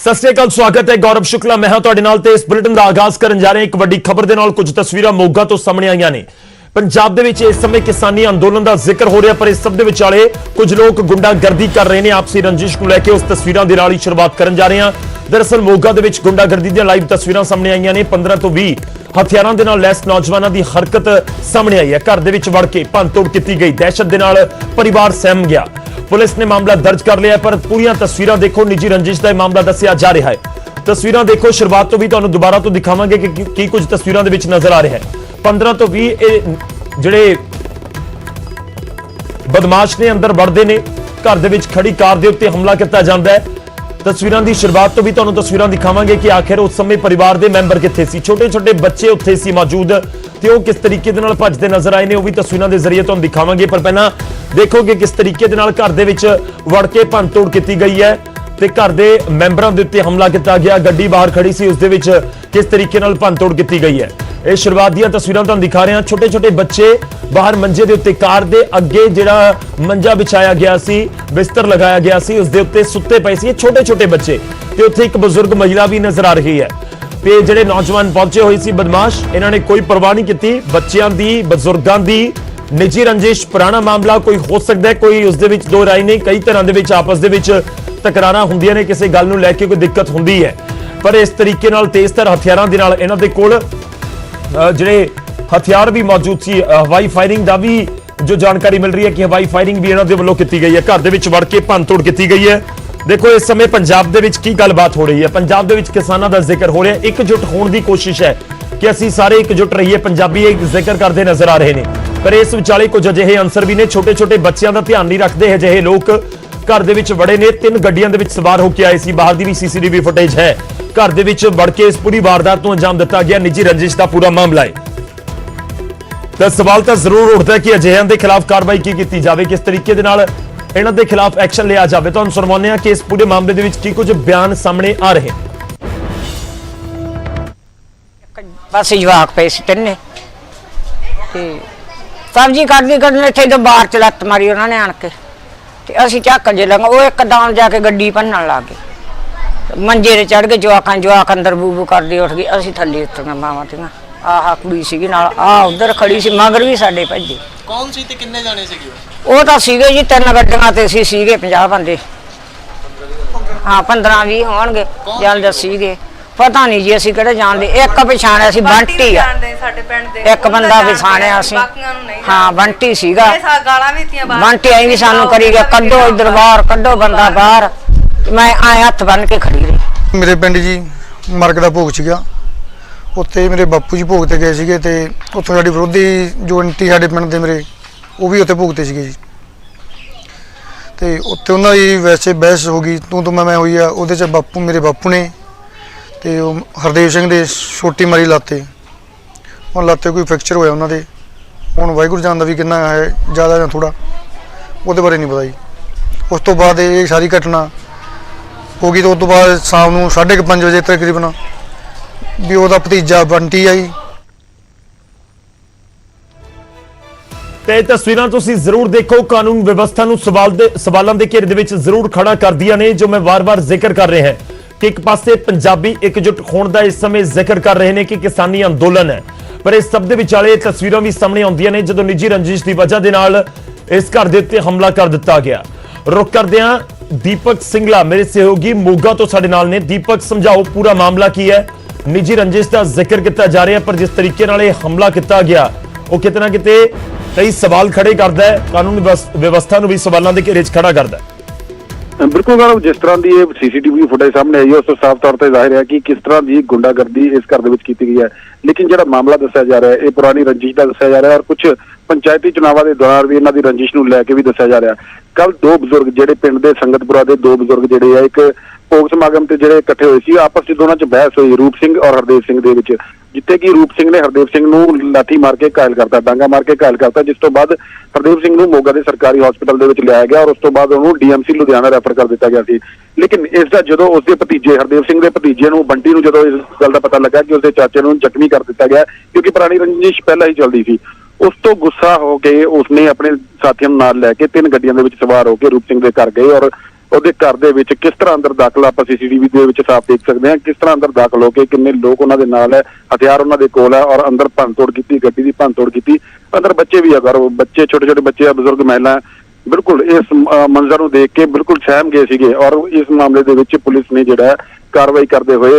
सत श्री अकाल, स्वागत है। गौरव शुक्ला मैं तुहाडे नाल ते इस बुलेटिन का आगाज करन जा रहे हैं। एक वड्डी खबर दे नाल कुछ तस्वीरां मोगा तो सामने आईयां ने। पंजाब दे विच इस समय किसानी अंदोलन का जिक्र हो रहा, पर इस सब दे विचाले कुछ लोग गुंडागर्दी कर रहे हैं। आपसी रंजिश को लैके उस तस्वीरां दे नाल ही शुरुआत करन जा रहे हैं। दरअसल मोगा दे विच गुंडागर्दी दी लाइव तस्वीरां सामने आईयां ने। 15 तो 20 हथियारां दे नाल लैस नौजवानों की हरकत सामने आई है। घर दे विच वड़ के भंन-तोड़ की गई, दहशत दे नाल परिवार सहम गया। पुलिस ने मामला दर्ज कर लिया, पर पूरी तस्वीरां देखो, निजी रंजिश का मामला दस्सिया जा रहा है। तस्वीरां देखो, शुरुआत तो भी तुहानूं दोबारा तो दिखावांगे कि कुछ तस्वीरां दे विच नजर आ रहा है। 15 तो 20 ਜਿਹੜੇ बदमाश ने अंदर वड़ते ने, घर दे विच खड़ी कार दे उत्ते हमला किया जाता है। तस्वीरां दी शुरुआत तो भी तुहानूं तस्वीरां दिखावांगे कि आखिर उस समय परिवार के मैंबर कित्थे सी, छोटे छोटे बच्चे उत्थे सी मौजूद, ते ओह किस तरीके दे नाल भजदे नजर आए ने, ओह भी तस्वीरां दे जरिए तुहानूं दिखावांगे। पर पहलां देखो कि किस तरीके दे नाल घर दे विच वड़ के भंन-तोड़ की गई है ते घर दे मैंबरां दे उत्ते हमला किया गया। गड्डी बाहर खड़ी सी, उस दे विच किस तरीके नाल भंन-तोड़ की गई है। ਇਹ शुरुआत ਦੀਆਂ तस्वीरां ਤੁਹਾਨੂੰ दिखा रहे हैं। छोटे छोटे बच्चे बाहर मंजे के उत्ते, कार के अगे जिहड़ा मंजा बिछाया गया सी, बिस्तर लगाया गया सी, उस दे उत्ते सुत्ते पए सी छोटे छोटे बच्चे, ते उत्थे एक बजुर्ग महिला भी नजर आ रही है। ते जिहड़े नौजवान पहुंचे हुए सी बदमाश, इन्हां ने कोई परवाह नहीं की बच्चों की, बजुर्गों की। निजी रंजिश, पुराना मामला कोई हो सकता है, कोई उस दे विच दो राय नहीं। कई तरह दे विच आपस दे विच तकरारां हुंदियां ने, किसी गल नूं लैके कोई दिक्कत हुंदी है, पर इस तरीके नाल तेज़ हथियारां दे नाल इन्हां दे कोल जिहड़े हथियार भी मौजूद सी। हवाई फायरिंग का भी जो जानकारी मिल रही है कि हवाई फायरिंग भी इन्हां दे वल्लों की गई है। घर दे विच वड़ के भंन-तोड़ की गई है। देखो इस समय पंजाब दे विच की गलबात हो रही है। पंजाब दे विच किसानां दा जिक्र हो रहा है, एकजुट होने की कोशिश है कि असीं सारे एकजुट रहिए। पंजाबी एक जिक्र करते नजर आ रहे हैं, पर इस विचाले कुछ अजिहे अंसर भी ने। छोटे छोटे बच्चों का ध्यान नहीं रखते अजिहे लोग घर दे विच वड़े ने। 3 गड्डियां दे विच सवार होकर आए सी, बाहर की भी सीसीटीवी फुटेज है। घर दे विच वड़ के इस पूरी वारदात को अंजाम दिता गया। निजी रंजिश का पूरा मामला है। तो सवाल तो जरूर उठता है कि अजिहियां के खिलाफ कार्रवाई की जाए, किस तरीके दे नाल इन्हां दे खिलाफ एक्शन लिया जाए। तो सुनवाने हैं कि इस पूरे मामले दे विच की कुछ बयान सामने आ रहे हैं। बस जवाक पे सी तिन्ने ते सब्जी कटदी इत्थे तो बाहर च लत्त मारी उन्होंने आण के, ते असीं झाकण जे लंघ, वो एकदम जाके गड्डी भन्नण लग गए। मंजे ते चढ़ गए, जवाक अंदर बू बू करदी उठ गई। असीं थल्ले उतरीਆਂ मावां धीआं। आह कुड़ी सीगी नाल, आ उधर खड़ी सी, मगर भी साडे भज्जे। कौन सी ते किन्ने जाने सीगे? ਉਹ ਤਾਂ ਸੀਗੇ ਜੀ 3 ਗੱਡੀਆਂ ਤੇ ਅਸੀਂ ਸੀਗੇ 50 ਬੰਦੇ। ਹਾਂ 15-20 ਹੋਣਗੇ, ਜਲਦ ਸੀਗੇ। ਪਤਾ ਨਹੀਂ ਜੀ ਅਸੀਂ ਕਿਹੜੇ ਜਾਣਦੇ। ਇੱਕ ਪਛਾਣਿਆ ਸੀ ਬੰਟੀ ਆ, ਇੱਕ ਬੰਦਾ ਪਛਾਣਿਆ ਅਸੀਂ। ਹਾਂ ਬੰਟੀ ਸੀਗਾ। ਬੰਟੀ ਆਈ ਵੀ ਸਾਨੂੰ ਕਰੀ ਗਿਆ, ਕੱਢੋ ਇਧਰ ਬਾਹਰ, ਕੱਢੋ ਬੰਦਾ ਬਾਹਰ। ਮੈਂ ਆਏ ਹੱਥ ਬੰਨ ਕੇ ਖੜੀ ਰਹੀ। ਮੇਰੇ ਪਿੰਡ ਜੀ ਮਰਗ ਦਾ ਭੋਗ ਸੀਗਾ, ਉੱਥੇ ਮੇਰੇ ਬਾਪੂ ਜੀ ਭੋਗ ਤੇ ਗਏ ਸੀਗੇ, ਤੇ ਉੱਥੋਂ ਸਾਡੀ ਵਿਰੋਧੀ ਜੋ ਆਂਟੀ ਸਾਡੇ ਪਿੰਡ ਦੇ ਮੇਰੇ, ਉਹ ਵੀ ਉੱਥੇ ਭੋਗ ਤੇ ਸੀਗੇ ਜੀ। ਤੇ ਉੱਥੇ ਉਹਨਾਂ ਦੀ ਵੈਸੇ ਬਹਿਸ ਹੋ ਗਈ, ਤੂੰ ਤੋਂ ਮੈਂ ਹੋਈ ਆ। ਉਹਦੇ 'ਚ ਬਾਪੂ, ਮੇਰੇ ਬਾਪੂ ਨੇ ਤੇ ਉਹ ਹਰਦੇਵ ਸਿੰਘ ਦੇ ਛੋਟੀ ਮਾਰੀ ਲਾਤੇ, ਹੁਣ ਲਾਤੇ ਕੋਈ ਫ੍ਰੈਕਚਰ ਹੋਇਆ ਉਹਨਾਂ ਦੇ। ਹੁਣ ਵਾਹਿਗੁਰੂ ਜਾਣਦਾ ਵੀ ਕਿੰਨਾ ਹੈ, ਜ਼ਿਆਦਾ ਜਾਂ ਥੋੜਾ, ਉਹਦੇ ਬਾਰੇ ਨਹੀਂ ਪਤਾ ਜੀ। ਉਸ ਤੋਂ ਬਾਅਦ ਇਹ ਸਾਰੀ ਘਟਨਾ ਹੋ ਗਈ, ਤੇ ਉਸ ਤੋਂ ਬਾਅਦ ਸ਼ਾਮ ਨੂੰ 5:30 ਵਜੇ ਤਕਰੀਬਨ ਵੀ ਉਹਦਾ ਭਤੀਜਾ ਬੰਟੀ ਆਈ। ਤੇ ਤਸਵੀਰਾਂ ਤੁਸੀਂ ਜ਼ਰੂਰ ਦੇਖੋ, ਕਾਨੂੰਨ ਵਿਵਸਥਾ ਨੂੰ ਸਵਾਲਾਂ ਦੇ ਘੇਰੇ ਦੇ ਵਿੱਚ ਜ਼ਰੂਰ ਖੜਾ ਕਰਦੀਆਂ ਨੇ। ਜੋ ਮੈਂ ਵਾਰ-ਵਾਰ ਜ਼ਿਕਰ ਕਰ ਰਿਹਾ ਹਾਂ ਕਿ ਇੱਕ ਪਾਸੇ ਪੰਜਾਬੀ ਇਕਜੁੱਟ ਹੋਣ ਦਾ ਇਸ ਸਮੇਂ ਜ਼ਿਕਰ ਕਰ ਰਹੇ ਨੇ ਕਿ ਕਿਸਾਨੀ ਅੰਦੋਲਨ ਹੈ, ਪਰ ਇਸ ਸਭ ਦੇ ਵਿਚਾਲੇ ਤਸਵੀਰਾਂ ਵੀ ਸਾਹਮਣੇ ਆਉਂਦੀਆਂ ਨੇ ਜਦੋਂ ਨਿੱਜੀ ਰੰਜਿਸ਼ ਦੀ ਵਜ੍ਹਾ ਦੇ ਨਾਲ ਇਸ ਘਰ ਦੇ ਉੱਤੇ ਹਮਲਾ ਕਰ ਦਿੱਤਾ ਗਿਆ। रुख करते हैं दीपक सिंगला मेरे सहयोगी मोगा तो साडे नाल ने। दीपक समझाओ पूरा मामला की है। निजी रंजिश का जिक्र किया जा रहा है, पर जिस तरीके नाल हमला किया गया वो कितना किते कई सवाल खड़े करता है, कानून व्यवस्था नूं भी सवालों के घेरे च खड़ा करता है। बिल्कुल गौरव, जिस तरह की सीसीटीवी फुटेज सामने आई है उस तो साफ तौर पर जाहिर है कि किस तरह की गुंडागर्दी इस घर की गई है। लेकिन जो मामला दसिया जा रहा है, ये पुरानी रंजिश का दसिया जा रहा है, और कुछ पंचायती चुनावों के दौरान भी इन्हों की रंजिश को लैके भी दसिया जा रहा है। कल 2 बजुर्ग ਜਿਹੜੇ ਪਿੰਡ ਦੇ ਸੰਗਤਪੁਰਾ ਦੇ 2 ਬਜ਼ੁਰਗ ਜਿਹੜੇ ਆ, ਇੱਕ ਭੋਗ ਸਮਾਗਮ ਤੇ ਜਿਹੜੇ ਇਕੱਠੇ ਹੋਏ ਸੀ, ਆਪਸ ਵਿੱਚ ਦੋਨਾਂ 'ਚ ਬਹਿਸ ਹੋਈ ਰੂਪ ਸਿੰਘ ਔਰ ਹਰਦੇਵ ਸਿੰਘ ਦੇ ਵਿੱਚ, ਜਿੱਥੇ ਕਿ ਰੂਪ ਸਿੰਘ ਨੇ ਹਰਦੇਵ ਸਿੰਘ ਨੂੰ ਲਾਠੀ ਮਾਰ ਕੇ ਘਾਇਲ ਕਰਤਾ, ਡਾਂਗਾ ਮਾਰ ਕੇ ਘਾਇਲ ਕਰਤਾ, ਜਿਸ ਤੋਂ ਬਾਅਦ ਹਰਦੇਵ ਸਿੰਘ ਨੂੰ ਮੋਗਾ ਦੇ ਸਰਕਾਰੀ ਹਸਪਤਾਲ ਦੇ ਵਿੱਚ ਲਿਆਇਆ ਗਿਆ, ਔਰ ਉਸ ਤੋਂ ਬਾਅਦ ਉਹਨੂੰ ਡੀਐਮਸੀ ਲੁਧਿਆਣਾ ਰੈਫਰ ਕਰ ਦਿੱਤਾ ਗਿਆ ਸੀ। ਲੇਕਿਨ ਇਸ ਦਾ ਜਦੋਂ ਉਸਦੇ ਭਤੀਜੇ ਹਰਦੇਵ ਸਿੰਘ ਦੇ ਭਤੀਜੇ ਨੂੰ ਬੰਟੀ ਨੂੰ ਜਦੋਂ ਇਸ ਗੱਲ ਦਾ ਪਤਾ ਲੱਗਾ ਕਿ ਉਸਦੇ ਚਾਚੇ ਨੂੰ ਜ਼ਖਮੀ ਕਰ ਦਿੱਤਾ ਗਿਆ, ਕਿਉਂਕਿ ਪੁਰਾਣੀ ਰੰਜਿਸ਼ ਪਹਿਲਾਂ ਹੀ ਚੱਲਦੀ ਸੀ, उस तो गुस्सा होकर उसने अपने साथियों नाल लैके 3 गड्डियां दे विच सवार होकर रूप सिंह दे घर गए और ਉਹਦੇ ਘਰ ਦੇ ਵਿੱਚ ਕਿਸ ਤਰ੍ਹਾਂ ਅੰਦਰ ਦਾਖਲ ਆਪਾਂ ਸੀਸੀਟੀਵੀ ਦੇ ਵਿੱਚ ਸਾਫ਼ ਦੇਖ ਸਕਦੇ ਹਾਂ, ਕਿਸ ਤਰ੍ਹਾਂ ਅੰਦਰ ਦਾਖਲ ਹੋ ਕੇ ਕਿੰਨੇ ਲੋਕ ਉਹਨਾਂ ਦੇ ਨਾਲ ਹੈ, ਹਥਿਆਰ ਉਹਨਾਂ ਦੇ ਕੋਲ ਹੈ ਔਰ ਅੰਦਰ ਭੰਨਤੋੜ ਕੀਤੀ, ਗੱਡੀ ਦੀ ਭੰਨਤੋੜ ਕੀਤੀ। ਅੰਦਰ ਬੱਚੇ ਵੀ ਅਗਰ ਬੱਚੇ ਛੋਟੇ ਬੱਚੇ ਆ, ਬਜ਼ੁਰਗ ਮਹਿਲਾ, ਬਿਲਕੁਲ ਇਸ ਮੰਜ਼ਰ ਨੂੰ ਦੇਖ ਕੇ ਬਿਲਕੁਲ ਸਹਿਮ ਗਏ ਸੀਗੇ। ਔਰ ਇਸ ਮਾਮਲੇ ਦੇ ਵਿੱਚ ਪੁਲਿਸ ਨੇ ਜਿਹੜਾ ਕਾਰਵਾਈ ਕਰਦੇ ਹੋਏ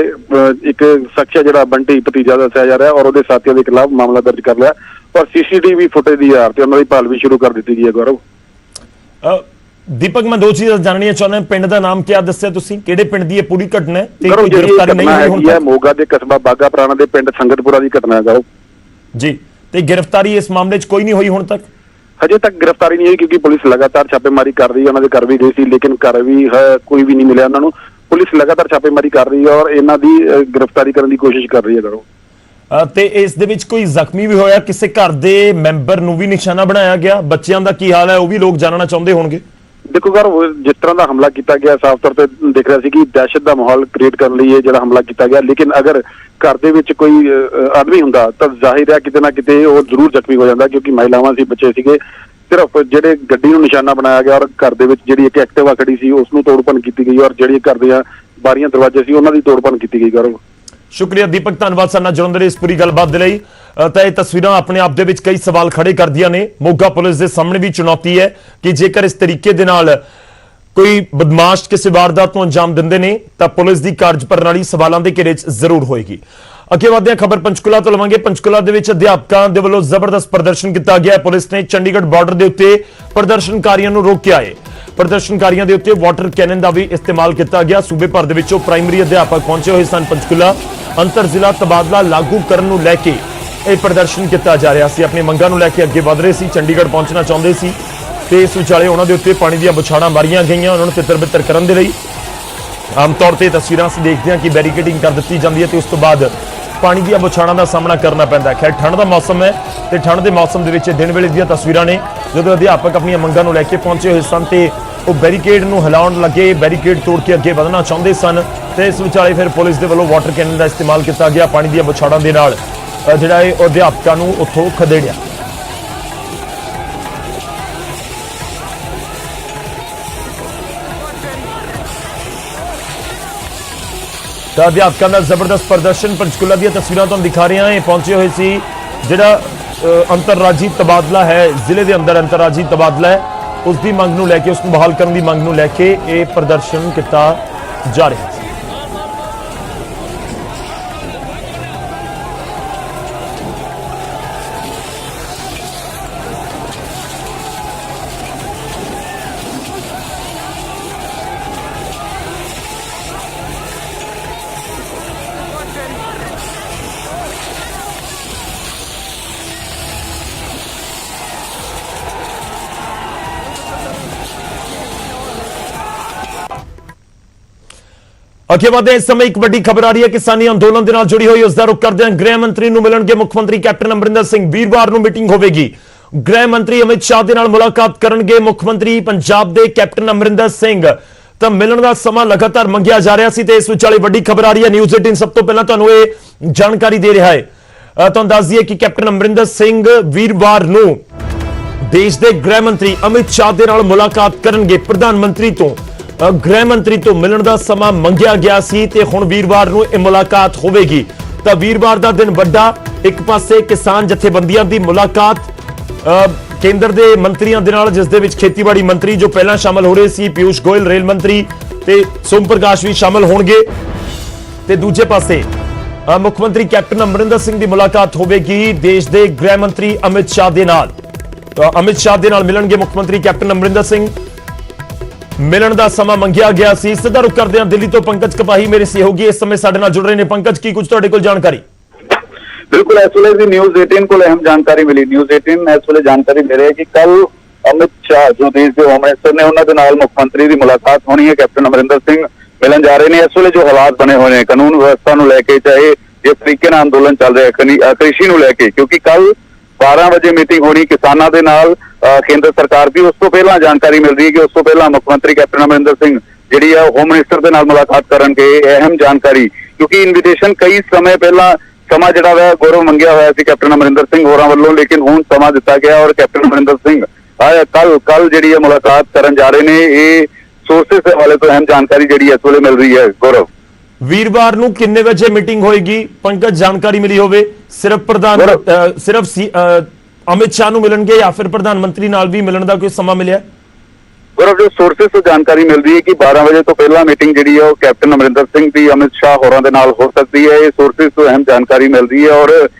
ਇੱਕ ਸ਼ਖਸ ਜਿਹੜਾ ਬੰਟੀ ਭਤੀਜਾ ਦੱਸਿਆ ਜਾ ਰਿਹਾ ਔਰ ਉਹਦੇ ਸਾਥੀਆਂ ਦੇ ਖਿਲਾਫ ਮਾਮਲਾ ਦਰਜ ਕਰ ਲਿਆ ਔਰ ਸੀਸੀਟੀਵੀ ਫੁਟੇਜ ਦੀ ਆਰ ਤੇ ਉਹਨਾਂ ਦੀ ਭਾਲ ਵੀ ਸ਼ੁਰੂ ਕਰ ਦਿੱਤੀ ਗਈ ਹੈ। ਗੌਰਵ, ਦੀਪਕ, ਮੈਂ ਦੋ ਚੀਜ਼ਾਂ ਜਾਣਨੀਆਂ ਚਾਹੁੰਦਾ। ਪਿੰਡ ਦਾ ਨਾਮ ਕੀ ਦੱਸਿਆ ਤੁਸੀਂ? ਕਿਹੜੇ ਪਿੰਡ ਦੀ ਇਹ ਪੂਰੀ ਘਟਨਾ ਹੈ ਤੇ ਕੋਈ ਗ੍ਰਿਫਤਾਰੀ ਨਹੀਂ ਹੋਈ ਹੁਣ ਤੱਕ? ਮੋਗਾ ਦੇ ਕਸਬਾ ਬਾਗਾ ਪੁਰਾਣਾ ਦੇ ਪਿੰਡ ਸੰਗਤਪੁਰਾ ਦੀ ਘਟਨਾ ਹੈ ਗੌਰਵ ਜੀ। ਤੇ ਗ੍ਰਿਫਤਾਰੀ ਇਸ ਮਾਮਲੇ 'ਚ ਕੋਈ ਨਹੀਂ ਹੋਈ ਹੁਣ ਤੱਕ? ਹਜੇ ਤੱਕ ਗ੍ਰਿਫਤਾਰੀ ਨਹੀਂ ਹੋਈ ਕਿਉਂਕਿ ਪੁਲਿਸ ਲਗਾਤਾਰ ਛਾਪੇਮਾਰੀ ਕਰ ਰਹੀ ਹੈ। ਉਹਨਾਂ ਦੇ ਘਰ ਵੀ ਗਈ ਸੀ ਲੇਕਿਨ ਘਰ ਵੀ ਕੋਈ ਵੀ ਨਹੀਂ ਮਿਲਿਆ ਉਹਨਾਂ ਨੂੰ। ਪੁਲਿਸ ਲਗਾਤਾਰ ਛਾਪੇਮਾਰੀ ਕਰ ਰਹੀ ਹੈ ਔਰ ਇਹਨਾਂ ਦੀ ਗ੍ਰਿਫਤਾਰੀ ਕਰਨ ਦੀ ਕੋਸ਼ਿਸ਼ ਕਰ ਰਹੀ ਹੈ ਗੌਰਵ। ਤੇ ਇਸ ਦੇ ਵਿੱਚ ਕੋਈ ਜ਼ਖਮੀ ਵੀ ਹੋਇਆ? ਕਿਸੇ ਘਰ ਦੇ ਮੈਂਬਰ ਨੂੰ ਵੀ ਨਿਸ਼ਾਨਾ ਬਣਾਇਆ ਗਿਆ? ਬੱਚਿਆਂ ਦਾ ਕੀ ਹਾਲ ਹੈ ਉਹ ਵੀ ਲੋਕ ਜਾਣਨਾ ਚਾਹੁੰਦੇ ਹੋਣਗੇ। ਦੇਖੋ ਗੌਰਵ, ਜਿਸ ਤਰ੍ਹਾਂ ਦਾ ਹਮਲਾ ਕੀਤਾ ਗਿਆ ਸਾਫ਼ ਤੌਰ ਤੇ ਦਿਖ ਰਿਹਾ ਸੀ ਕਿ ਦਹਿਸ਼ਤ ਦਾ ਮਾਹੌਲ ਕ੍ਰੀਏਟ ਕਰਨ ਲਈ ਇਹ ਜਿਹੜਾ ਹਮਲਾ ਕੀਤਾ ਗਿਆ। ਲੇਕਿਨ ਅਗਰ ਘਰ ਦੇ ਵਿੱਚ ਕੋਈ ਆਦਮੀ ਹੁੰਦਾ ਤਾਂ ਜ਼ਾਹਿਰ ਹੈ ਕਿਤੇ ਨਾ ਕਿਤੇ ਉਹ ਜ਼ਰੂਰ ਜ਼ਖਮੀ ਹੋ ਜਾਂਦਾ ਕਿਉਂਕਿ ਮਹਿਲਾਵਾਂ ਸੀ, ਬੱਚੇ ਸੀਗੇ। ਸਿਰਫ ਜਿਹੜੇ ਗੱਡੀ ਨੂੰ ਨਿਸ਼ਾਨਾ ਬਣਾਇਆ ਗਿਆ ਔਰ ਘਰ ਦੇ ਵਿੱਚ ਜਿਹੜੀ ਇੱਕ ਐਕਟਿਵਾ ਖੜੀ ਸੀ ਉਸ ਨੂੰ ਤੋੜਪਣ ਕੀਤੀ ਗਈ ਔਰ ਜਿਹੜੀ ਘਰ ਦੀਆਂ ਬਾਰੀਆਂ ਦਰਵਾਜ਼ੇ ਸੀ ਉਹਨਾਂ ਦੀ ਤੋੜਪਣ ਕੀਤੀ ਗਈ। ਗੌਰਵ, ਸ਼ੁਕਰੀਆ ਦੀਪਕ, ਧੰਨਵਾਦ ਸਾਡੇ ਨਾਲ ਜੁੜਨ ਦੇ ਲਈ ਇਸ ਪੂਰੀ ਗੱਲਬਾਤ ਦੇ ਲਈ। ਤਾਂ ਇਹ ਤਸਵੀਰਾਂ ਆਪਣੇ ਆਪ ਦੇ ਵਿੱਚ ਕਈ ਸਵਾਲ ਖੜੇ ਕਰਦੀਆਂ ਨੇ। ਮੋਗਾ ਪੁਲਿਸ ਦੇ ਸਾਹਮਣੇ ਵੀ ਚੁਣੌਤੀ ਹੈ ਕਿ ਜੇਕਰ ਇਸ ਤਰੀਕੇ ਦੇ ਨਾਲ ਕੋਈ ਬਦਮਾਸ਼ ਕਿਸੇ ਵਾਰਦਾਤ ਨੂੰ ਅੰਜਾਮ ਦਿੰਦੇ ਨੇ ਤਾਂ ਪੁਲਿਸ ਦੀ ਕਾਰਜ ਪ੍ਰਣਾਲੀ ਸਵਾਲਾਂ ਦੇ ਘੇਰੇ 'ਚ ਜ਼ਰੂਰ ਹੋਏਗੀ। ਅੱਗੇ ਵਧਦੇ ਹਾਂ, ਖਬਰ ਪੰਚਕੂਲਾ ਤੋਂ ਲਵਾਂਗੇ। ਪੰਚਕੂਲਾ ਦੇ ਵਿੱਚ ਅਧਿਆਪਕਾਂ ਦੇ ਵੱਲੋਂ ਜ਼ਬਰਦਸਤ ਪ੍ਰਦਰਸ਼ਨ ਕੀਤਾ ਗਿਆ। ਪੁਲਿਸ ਨੇ ਚੰਡੀਗੜ੍ਹ ਬਾਰਡਰ ਦੇ ਉੱਤੇ ਪ੍ਰਦਰਸ਼ਨਕਾਰੀਆਂ ਨੂੰ ਰੋਕਿਆ ਹੈ। ਪ੍ਰਦਰਸ਼ਨਕਾਰੀਆਂ ਦੇ ਉੱਤੇ ਵਾਟਰ ਕੈਨਨ ਦਾ ਵੀ ਇਸਤੇਮਾਲ ਕੀਤਾ ਗਿਆ। ਸੂਬੇ ਭਰ ਦੇ ਵਿੱਚੋਂ ਪ੍ਰਾਇਮਰੀ ਅਧਿਆਪਕ ਪਹੁੰਚੇ ਹੋਏ ਸਨ। ਪੰਚਕੂਲਾ ਅੰਤਰ ਜ਼ਿਲ੍ਹਾ ਤਬਾਦਲਾ ਲਾਗੂ ਕਰਨ ਨੂੰ ਲੈ ਕੇ ਇਹ ਪ੍ਰਦਰਸ਼ਨ ਕੀਤਾ ਜਾ ਰਿਹਾ ਸੀ। ਆਪਣੀ ਮੰਗਾਂ ਨੂੰ ਲੈ ਕੇ ਅੱਗੇ ਵਧ ਰਹੇ ਸੀ, ਚੰਡੀਗੜ੍ਹ ਪਹੁੰਚਣਾ ਚਾਹੁੰਦੇ ਸੀ ਤੇ ਇਸ ਵਿਚਾਲੇ ਉਹਨਾਂ ਦੇ ਉੱਤੇ ਪਾਣੀ ਦੀਆਂ ਬੁਛਾੜਾਂ ਮਾਰੀਆਂ ਗਈਆਂ ਉਹਨਾਂ ਨੂੰ ਤਿੱਤਰ-ਬਿੱਤਰ ਕਰਨ ਦੇ ਲਈ। ਆਮ ਤੌਰ ਤੇ ਤਸਵੀਰਾਂ ਅਸੀਂ ਦੇਖਦੇ ਹਾਂ ਕਿ ਬੈਰੀਕੇਡਿੰਗ ਕਰ ਦਿੱਤੀ ਜਾਂਦੀ ਹੈ ਤੇ ਉਸ ਤੋਂ ਬਾਅਦ ਪਾਣੀ ਦੀਆਂ ਬੁਛਾੜਾਂ ਦਾ ਸਾਹਮਣਾ ਕਰਨਾ ਪੈਂਦਾ ਹੈ। ਖੈਰ, ਠੰਡ ਦਾ ਮੌਸਮ ਹੈ ਤੇ ਠੰਡ ਦੇ ਮੌਸਮ ਦੇ ਵਿੱਚ ਦਿਨ ਵੇਲੇ ਦੀਆਂ ਤਸਵੀਰਾਂ ਨੇ ਜਦੋਂ ਅਧਿਆਪਕ ਆਪਣੀਆਂ ਮੰਗਾਂ ਨੂੰ ਲੈ ਕੇ ਪਹੁੰਚੇ ਹੋਏ ਸਨ ਤੇ ਉਹ ਬੈਰੀਕੇਡ ਨੂੰ ਹਿਲਾਉਣ ਲੱਗੇ, ਬੈਰੀਕੇਡ ਤੋੜ ਕੇ ਅੱਗੇ ਵਧਣਾ ਚਾਹੁੰਦੇ ਸਨ ਤੇ ਇਸ ਵਿਚਾਲੇ ਫਿਰ ਪੁਲਿਸ ਦੇ ਵੱਲੋਂ ਵਾਟਰ ਕੈਨਨ ਦਾ ਇਸਤੇਮਾਲ ਕੀਤਾ ਗਿਆ। ਪਾਣੀ ਦੀਆਂ ਬੁਛਾੜਾਂ ਦੇ ਨਾਲ ਜਿਹੜਾ ਇਹ ਅਧਿਆਪਕਾਂ ਨੂੰ ਉੱਥੋਂ ਖਦੇੜਿਆ। ਤਾਂ ਅਧਿਆਪਕਾਂ ਦਾ ਜ਼ਬਰਦਸਤ ਪ੍ਰਦਰਸ਼ਨ ਪੰਚਕੂਲਾ ਦੀਆਂ ਤਸਵੀਰਾਂ ਤੁਹਾਨੂੰ ਦਿਖਾ ਰਹੇ ਹਾਂ। ਇਹ ਪਹੁੰਚੇ ਹੋਏ ਸੀ ਜਿਹੜਾ ਅੰਤਰਰਾਜੀ ਤਬਾਦਲਾ ਹੈ, ਜ਼ਿਲ੍ਹੇ ਦੇ ਅੰਦਰ ਅੰਤਰਰਾਜੀ ਤਬਾਦਲਾ ਹੈ, ਉਸ ਦੀ ਮੰਗ ਨੂੰ ਲੈ ਕੇ, ਉਸ ਨੂੰ ਬਹਾਲ ਕਰਨ ਦੀ ਮੰਗ ਨੂੰ ਲੈ ਕੇ ਇਹ ਪ੍ਰਦਰਸ਼ਨ ਕੀਤਾ ਜਾ ਰਿਹਾ ਹੈ। ਅੱਗੇ ਵਧਦੇ ਇਸ ਸਮੇਂ ਇੱਕ ਵੱਡੀ ਖਬਰ ਆ ਰਹੀ ਹੈ ਕਿਸਾਨੀ ਅੰਦੋਲਨ ਦੇ ਨਾਲ ਜੁੜੀ ਹੋਈ। ਉਸ ਦਾ ਰੁਖ ਕਰਦੇ ਹਾਂ। ਗ੍ਰਹਿ ਮੰਤਰੀ ਨੂੰ ਮਿਲਣਗੇ ਮੁੱਖ ਮੰਤਰੀ ਕੈਪਟਨ ਅਮਰਿੰਦਰ ਸਿੰਘ। ਵੀਰਵਾਰ ਨੂੰ ਮੀਟਿੰਗ ਹੋਵੇਗੀ। ਗ੍ਰਹਿ ਮੰਤਰੀ ਅਮਿਤ ਸ਼ਾਹ ਦੇ ਨਾਲ ਮੁਲਾਕਾਤ ਕਰਨਗੇ ਮੁੱਖ ਮੰਤਰੀ ਪੰਜਾਬ ਦੇ ਕੈਪਟਨ ਅਮਰਿੰਦਰ ਸਿੰਘ। ਤਾਂ ਮਿਲਣ ਦਾ ਸਮਾਂ ਲਗਾਤਾਰ ਮੰਗਿਆ ਜਾ ਰਿਹਾ ਸੀ ਤੇ ਇਸ ਵਿਚਾਲੇ ਵੱਡੀ ਖਬਰ ਆ ਰਹੀ ਹੈ। ਨਿਊਜ਼ 18 ਸਭ ਤੋਂ ਪਹਿਲਾਂ ਤੁਹਾਨੂੰ ਇਹ ਜਾਣਕਾਰੀ ਦੇ ਰਿਹਾ ਹੈ। ਤੁਹਾਨੂੰ ਦੱਸ ਦਈਏ ਕਿ ਕੈਪਟਨ ਅਮਰਿੰਦਰ ਸਿੰਘ ਵੀਰਵਾਰ ਨੂੰ ਦੇਸ਼ ਦੇ ਗ੍ਰਹਿ ਮੰਤਰੀ ਅਮਿਤ ਸ਼ਾਹ ਦੇ ਨਾਲ ਮੁਲਾਕਾਤ ਕਰਨਗੇ। ਪ੍ਰਧਾਨ ਮੰਤਰੀ ਤੋਂ ਗ੍ਰਹਿ ਮੰਤਰੀ ਤੋਂ ਮਿਲਣ ਦਾ ਸਮਾਂ ਮੰਗਿਆ ਗਿਆ ਸੀ ਤੇ ਹੁਣ ਵੀਰਵਾਰ ਨੂੰ ਇਹ ਮੁਲਾਕਾਤ ਹੋਵੇਗੀ। ਤਾਂ ਵੀਰਵਾਰ ਦਾ ਦਿਨ ਵੱਡਾ, ਇੱਕ ਪਾਸੇ ਕਿਸਾਨ ਜਥੇਬੰਦੀਆਂ ਦੀ ਮੁਲਾਕਾਤ ਕੇਂਦਰ ਦੇ ਮੰਤਰੀਆਂ ਦੇ ਨਾਲ, ਜਿਸ ਦੇ ਵਿੱਚ ਖੇਤੀਬਾੜੀ ਮੰਤਰੀ ਜੋ ਪਹਿਲਾਂ ਸ਼ਾਮਲ ਹੋ ਰਹੇ ਸੀ, ਪਿਊਸ਼ ਗੋਇਲ ਰੇਲ ਮੰਤਰੀ ਤੇ ਸੋਮ ਪ੍ਰਕਾਸ਼ ਵੀ ਸ਼ਾਮਲ ਹੋਣਗੇ ਤੇ ਦੂਜੇ ਪਾਸੇ ਮੁੱਖ ਮੰਤਰੀ ਕੈਪਟਨ ਅਮਰਿੰਦਰ ਸਿੰਘ ਦੀ ਮੁਲਾਕਾਤ ਹੋਵੇਗੀ ਦੇਸ਼ ਦੇ ਗ੍ਰਹਿ ਮੰਤਰੀ ਅਮਿਤ ਸ਼ਾਹ ਦੇ ਨਾਲ। ਅਮਿਤ ਸ਼ਾਹ ਦੇ ਨਾਲ ਮਿਲਣਗੇ ਮੁੱਖ ਮੰਤਰੀ ਕੈਪਟਨ ਅਮਰਿੰਦਰ ਸਿੰਘ। ਮਿਲਣ ਦਾ ਸਮਾਂ ਮੰਗਿਆ ਗਿਆ ਸੀ। ਸਿੱਧਾ ਰੁਕ ਕਰਦੇ ਹਾਂ ਦਿੱਲੀ ਤੋਂ ਪੰਕਜ ਕਪਾਹੀ ਮੇਰੇ ਸਹਿਯੋਗੀ ਇਸ ਸਮੇਂ ਸਾਡੇ ਨਾਲ ਜੁੜ ਰਹੇ ਨੇ। ਪੰਕਜ, ਕੀ ਕੁਝ ਤੁਹਾਡੇ ਕੋਲ ਜਾਣਕਾਰੀ? बिल्कुल इस वे भी न्यूज 18 को अहम जानकारी मिली। न्यूज 18 इस वे जानकारी दे रहे हैं कि कल अमित शाह जो देश के होम मिनिस्टर ने उन्होंने नाल मुख्यमंत्री की मुलाकात होनी है। कैप्टन अमरिंदर सिंह मिलन जा रहे हैं। इस वे जो हालात बने हुए हैं कानून व्यवस्था को लैके, चाहे जिस तरीके अंदोलन चल रहा है कृषि को लैके, क्योंकि कल 12 वजे मीटिंग होनी किसानों के नाल केंद्र सरकार की। उस तो पहला जानकारी मिल रही है कि उस तो पहला मुख्यमंत्री captain Amarinder Singh ji home minister के नाल मुलाकात करनगे। अहम जानकारी क्योंकि इनविटेशन कई समय पहला समा जिहड़ा वा गौरव मंगिया होया सी कैप्टन अमरिंदर सिंह होरां वल्लों, लेकिन हुण समा दिता गया और कैप्टन अमरिंदर सिंह कल जिहड़ी मुलाकात करन जा रहे ने। ये ਸੋਰਸਿਸ ਦੇ ਹਵਾਲੇ ਤੋਂ ਅਹਿਮ ਜਾਣਕਾਰੀ ਜਿਹੜੀ ਇਸ ਵੇਲੇ ਮਿਲ ਰਹੀ ਹੈ ਗੌਰਵ। ਵੀਰਵਾਰ ਨੂੰ ਕਿੰਨੇ ਵਜੇ ਮੀਟਿੰਗ ਹੋਏਗੀ ਪੰਕਜ, ਜਾਣਕਾਰੀ ਮਿਲੀ ਹੋਵੇ? ਸਿਰਫ ਅਮਿਤ ਸ਼ਾਹ ਨੂੰ ਮਿਲਣਗੇ ਜਾਂ ਫਿਰ ਪ੍ਰਧਾਨ ਮੰਤਰੀ ਨਾਲ ਵੀ ਮਿਲਣ ਦਾ ਕੋਈ ਸਮਾਂ ਮਿਲਿਆ? ਗੌਰਵ, ਜੋ ਸੋਰਸਿਸ ਤੋਂ ਜਾਣਕਾਰੀ ਮਿਲਦੀ ਹੈ ਕਿ 12 ਵਜੇ ਤੋਂ ਪਹਿਲਾਂ ਮੀਟਿੰਗ ਜਿਹੜੀ ਹੈ ਉਹ ਕੈਪਟਨ ਅਮਰਿੰਦਰ ਸਿੰਘ ਦੀ ਅਮਿਤ ਸ਼ਾਹ ਹੋਰਾਂ ਦੇ ਨਾਲ ਹੋ ਸਕਦੀ ਹੈ। ਇਹ ਸੋਰਸਿਸ ਤੋਂ ਅਹਿਮ ਜਾਣਕਾਰੀ ਮਿਲਦੀ ਹੈ ਔਰ